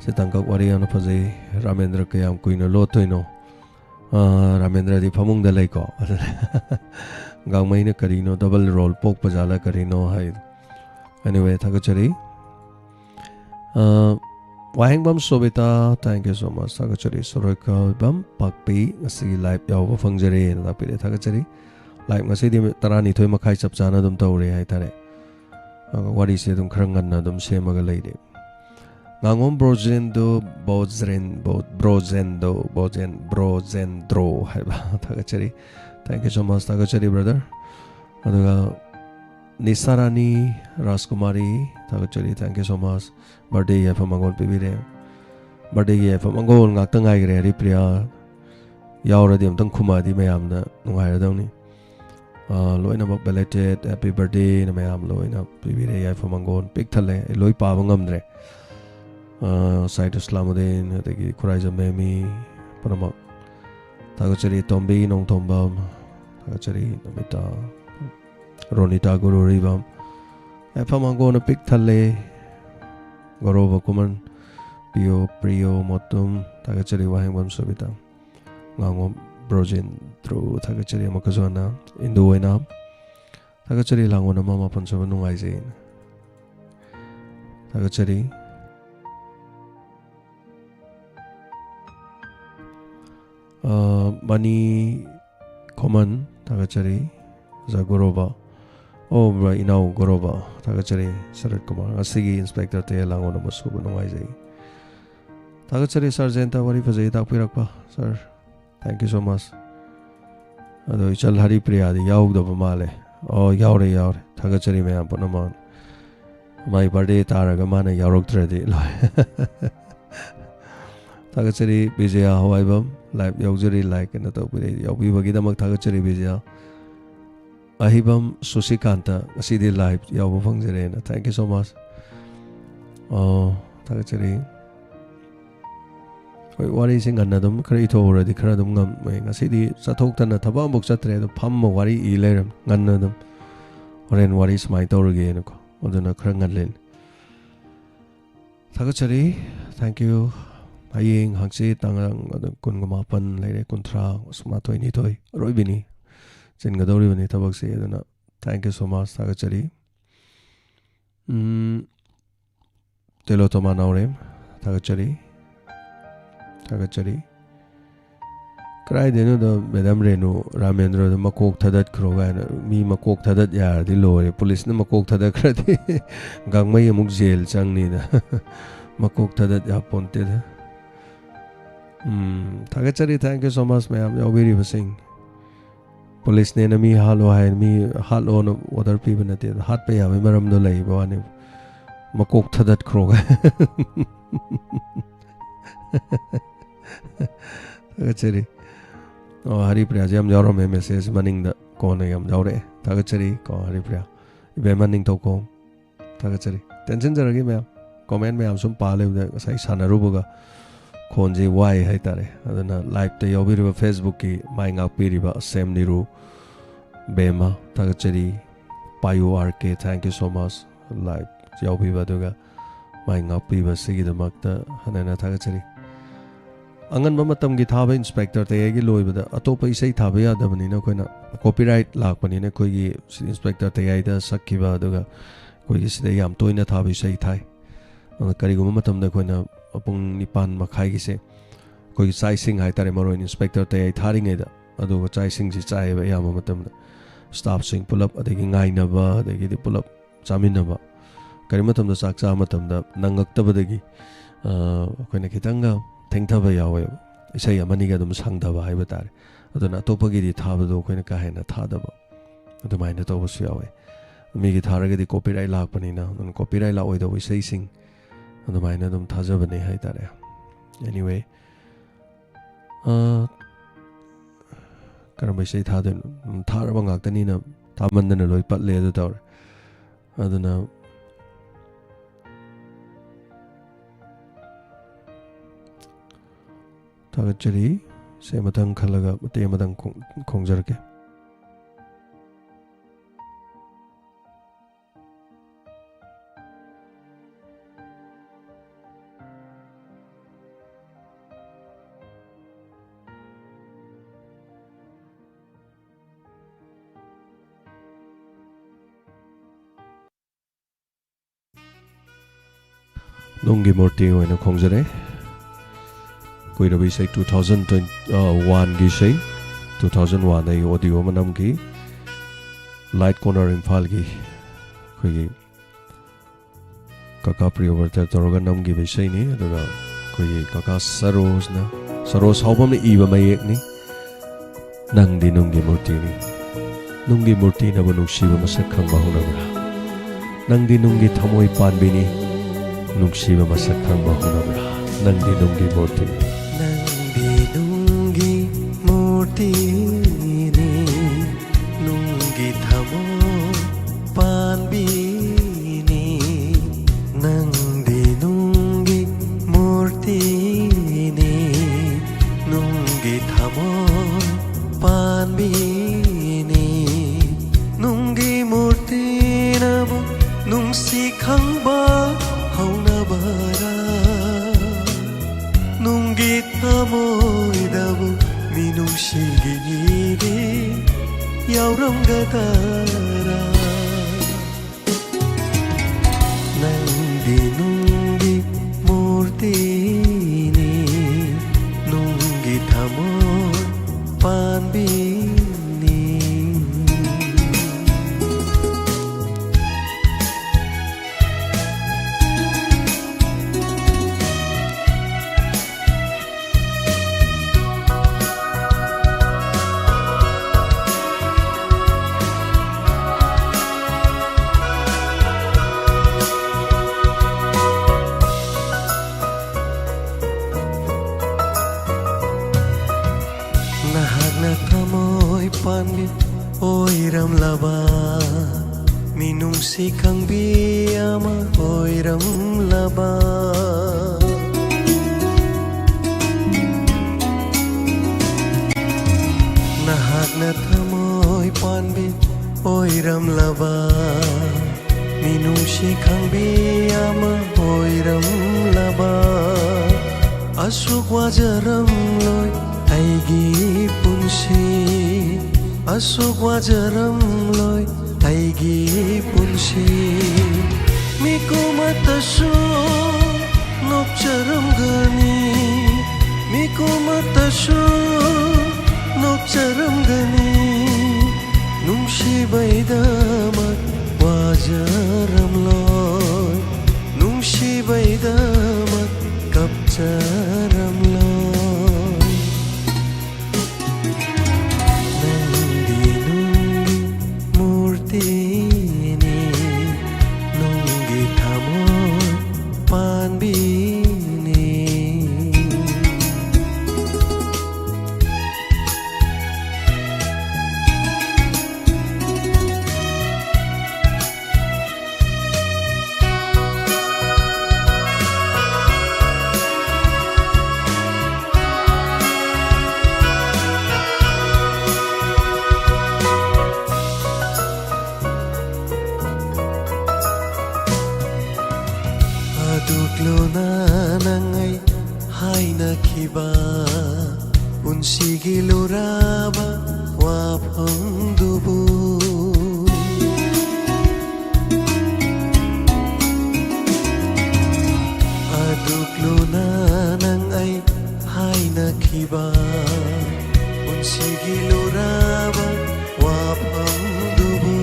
sitangkak wari ana phajai Ramendra kayam kuina lo toino Ramendra di phamung da lai ko gangmai na karino double roll pok pajala karino hai anyway Tagachari Waheng bam sobita thank you so much Tagachari soroika bam pakpi ngasi live yaw fangjare na pile Tagachari live ngasi di tarani thoi makhai chap chana dum tawre hai tare wari se dum khrangan na dum semaga leide ngangom brozendo brozendro hai ba Tagachari thank you so much Tagachari brother aduga Nisarani Raskumari Tagachari thank you so much birthday ya phamangol pibire birthday ya phamangol ngakta ngai gre ri priya yaura di amtang khuma di mayam na nungai ra dawni loina ba belated happy birthday na mayam loina pibire ya phamangol pik thale loi pa bangam dre Said Islamuddin adagi Khuraiza Memi panama Tagachari Tombi Nong Tombam Tagachari Namita Ronita Guru Ribam phamangol na pik thale Goroba Kuman Pio Priyo Motum Tagachari Waheng Bam Sobita Ngangom Brojin through Tagachari Makazwana Indu Wainam Tagachari Langona Mama Pansoba Nungai Zain Tagachari Bani Koman Tagachari Zagoroba Oh, right, now Goroba, Tagachari, Sarat Kumar, Asigi Inspector Te Langona Masuba Nungai. Tagachari Sargenta, Wari Fazay Takpirakpa, sir. Thank you so much. Ado Ichal Hari Priya, the Yaug of Male. Oh, Yaure, Tagachari Mayam Panaman. My birthday Taragamana Yarok Tredi. Tagachari Bizia, however, like Yogzuri, like in the top with Yogi Vagidamak Tagachari Bizia. Ahibam Susikanta, CD Live, Yabu Fangzerena. Thank you so much. Oh, Tagachari. Wari sing another creator already cradum gum, a CD Satokana Tabambook Satre, the Pam Wari Elerum, Ganadum, or in Waris my door again, or the Nakrangalin. Tagachari, thank you. Aying Hangsi, Tangang, the Kungamapan, Lady Contra, Smato Nitoi, Roibini. Gadori when it about say, thank you so much, Tagachari. Telotoma Naurem, Tagachari. Cry the Madame Renu, Ramendra, the Makok Tadat Krogan, me Makok Tadat Yar, the lawyer, police, no Makok Tadat Crati, Gangmay Mugzel, Changnida, Makok Tadat Yaponted. Tagachari, thank you so much, ma'am. You're very sing. Police ne na mi halo hai mi halo no other people na te hat pe ya maram do lai ba ne makok thadat kroga Tagachari Hari Priya jam jaro me message maning da ko ne yam jawre Tagachari ko Hari Priya be maning to ko Tagachari tension jaragi me comment me am sum pa le da sai sanaru boga Khonji why hai tare adana live te yobiriba Facebook ki mai ngak piriba sem niru bema Tagachari payu RK thank you so much live yobiba duga mai ngak piba sigi da makta hanana Tagachari angan ba matam gi thaba inspector te gi loibada atopa isai thaba ya dabani na koina copyright lakpani na koi gi inspector te ai da sakkiba aduga koi gi sida yam toina thaba isai thai kari guma matam da koina apung nipan makhai gi se koi gi chai sing hai tare maroin inspector te ai thari ngai da aduga chai sing ji chai ba yam matam da staff sing pull up adagi ngai na ba adagi di pull up chamin na ba kari matam da sak cha matam da nangak tabadagi koina kitanga thengthaba yawe isai amani ga dum sangdaba haiba tare aduna topagi di thabado koina ka hena thadaba adumaina to basu yawe mi gi tharaga di copyright lakpani na un copyright la oida isai sing adumaina dum thajabane hai tare anyway karamba isai thadun tharaba ngaktani na thamandana loi patle adu tawre aduna Tagachari se matang khalaga mate matang khongjarke nungi murti oina khongjare कोई रवि से 2001 की से 2001 आई ऑडियो मनम की लाइट कॉर्नर इम्फाल की कोई काका प्रियवर्तर तोरगा नम की विषय नहीं अदुगा कोई काका सरोज हाउबम ने ईबा मयेकनी नंगदी नुंगी मूर्ति नबु नुंगसीबा मसक खंबा हुनबरा नंगदी नुंगी थमोय पानबिनी नुंगसीबा मसक खंबा हुनबरा नंगदी नुंगी मूर्ति Tini nunggi thamo panbini nangdi nunggi murtini nunggi thamo panbini nunggi murti nabu nungsi khangba hauna bara nunggi thamo idabu minung shigiri yauram gadara nangdi nungi murti ni nungi thamon panbini Panbi oiram laba minung si kang biyama oiram laba nahak na thamoy panbi oiram laba minung si kang biyama oiram laba asuk wajaram loy aigi punsi asuk wajaram loy aigi punsi miku matasu nopcharam gani miku matasu nopcharam gani nungshi baidamat wajaram loy nungshi baidamat kapcharam loy ꯍꯥꯏꯅꯈꯤꯕ ꯄꯨꯟꯁꯤꯒꯤ ꯂꯨꯔꯕ ꯋꯥꯐꯝꯗꯨꯕꯨ ꯑꯗꯨꯛꯂꯨꯅ ꯅꯪ ꯑꯩ ꯍꯥꯏꯅꯈꯤꯕ ꯄꯨꯟꯁꯤꯒꯤ ꯂꯨꯔꯕ ꯋꯥꯐꯝꯗꯨꯕꯨ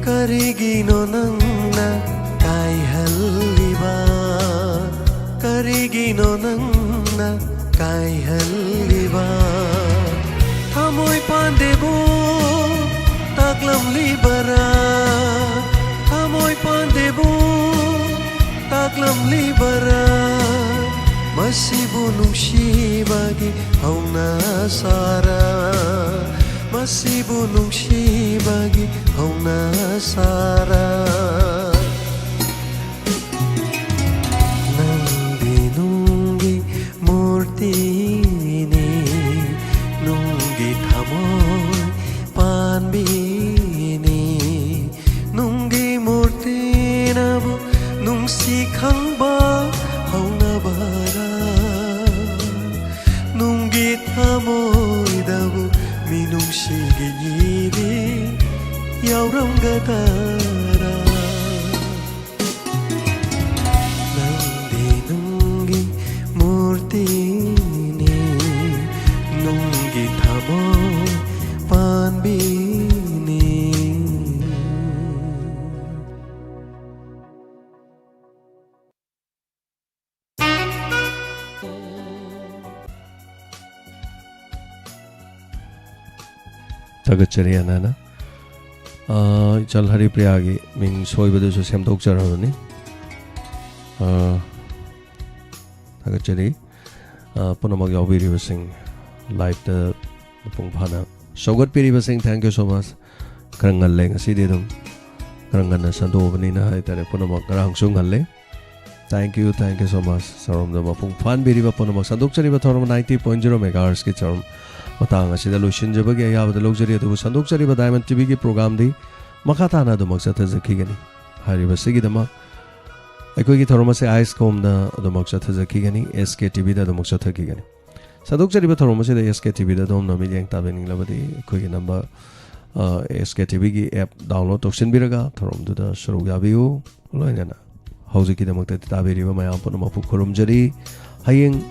ꯀꯔꯤꯒꯤꯅꯣ ꯅꯪꯅ ꯀꯥꯏꯍꯜꯂꯤꯕ ꯀꯔꯤꯒꯤꯅꯣ ꯅꯪꯅ ꯀꯥꯏꯍꯜꯂꯤꯕ ꯊꯃꯣꯏ ꯄꯥꯟꯗꯦꯕꯨ ꯇꯥꯛꯂꯝꯂꯤꯕꯔꯥ ꯊꯃꯣꯏ ꯄꯥꯟꯗꯦꯕꯨ ꯇꯥꯛꯂꯝꯂꯤꯕꯔꯥ ꯃꯁꯤꯕꯨ ꯅꯨꯡꯁꯤꯕꯒꯤ ꯍꯧꯅꯁꯥꯔꯥ ꯃꯁꯤꯕꯨ ꯅꯨꯡꯁꯤꯕꯒꯤ ꯍꯧꯅꯁꯥꯔꯥ ꯅꯪꯗꯤ ꯅꯨꯡꯒꯤ ꯃꯨꯔꯇꯤꯅꯤ ꯅꯨꯡꯒꯤ ꯊꯃꯣꯏ ꯄꯥꯟꯕꯤꯅꯤ ꯅꯨꯡꯒꯤ ꯃꯨꯔꯇꯤꯅꯕꯨ ꯅꯨꯡꯁꯤ ꯈꯪꯕ ꯍꯧꯅꯕꯔꯥ ꯅꯨꯡꯒꯤ ꯊꯃꯣꯏꯗꯕꯨ ꯃꯤꯅꯨꯡꯁꯤꯒꯤ ꯌꯦꯡ ꯌꯥꯎꯔꯝꯒꯗꯔꯥ ꯅꯪꯗꯤ ꯅꯨꯡꯒꯤ ꯃꯨꯔꯇꯤꯅꯤ ꯅꯨꯡꯒꯤ ꯊꯃꯣꯏ ꯄꯥꯟꯕꯤꯅꯤ Tagachari Anana Chal Hari Priyagi Ming Soibadu Semdok Charani Tagachari Punamag Yawiri Sing Live the Pungpana Sogat Piri Sing, thank you so much. Karangal Leng Sididum Karangana Sandu Vanina Haitare Punamag Rang Sungale. Thank you so much. Sarum the Mapung Fan Biriba Punamag Sanduk Chariba Torum 90.0 MHz Kitcharum. Matang asida lushin jabagi ayab the luxury to Sanduk Chariba Diamond TV program di Makatana the Moksata Zakigani. Hariba Sigidama Equigi Toromase Ice Comb the Moksata Zakigani, SKTV the Moksata Kigani. Sanduk Chariba Toromase the SKTV the Dom Namilian Tabini Labadi, Quigi number SKTV app download Toxin Biraga, Torom to the Shurugabiu, Loinana. Hauziki the Mokta Tabiri, my Amponomapu Kurum Jari, Haying.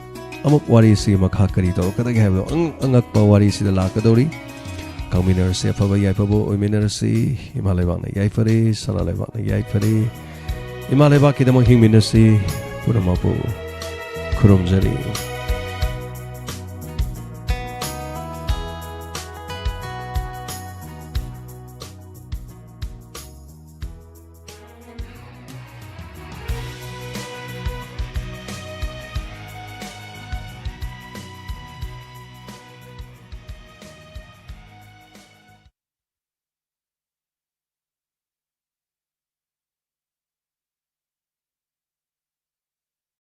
Amok wari si makhakari to kada gahab angak pa wari si lakadori kaminer se phaba yai phabo oiminer si himalay bang na yai phare sanalay bang na yai phare himalay ba kidamo hingminer si puramapu kurumjari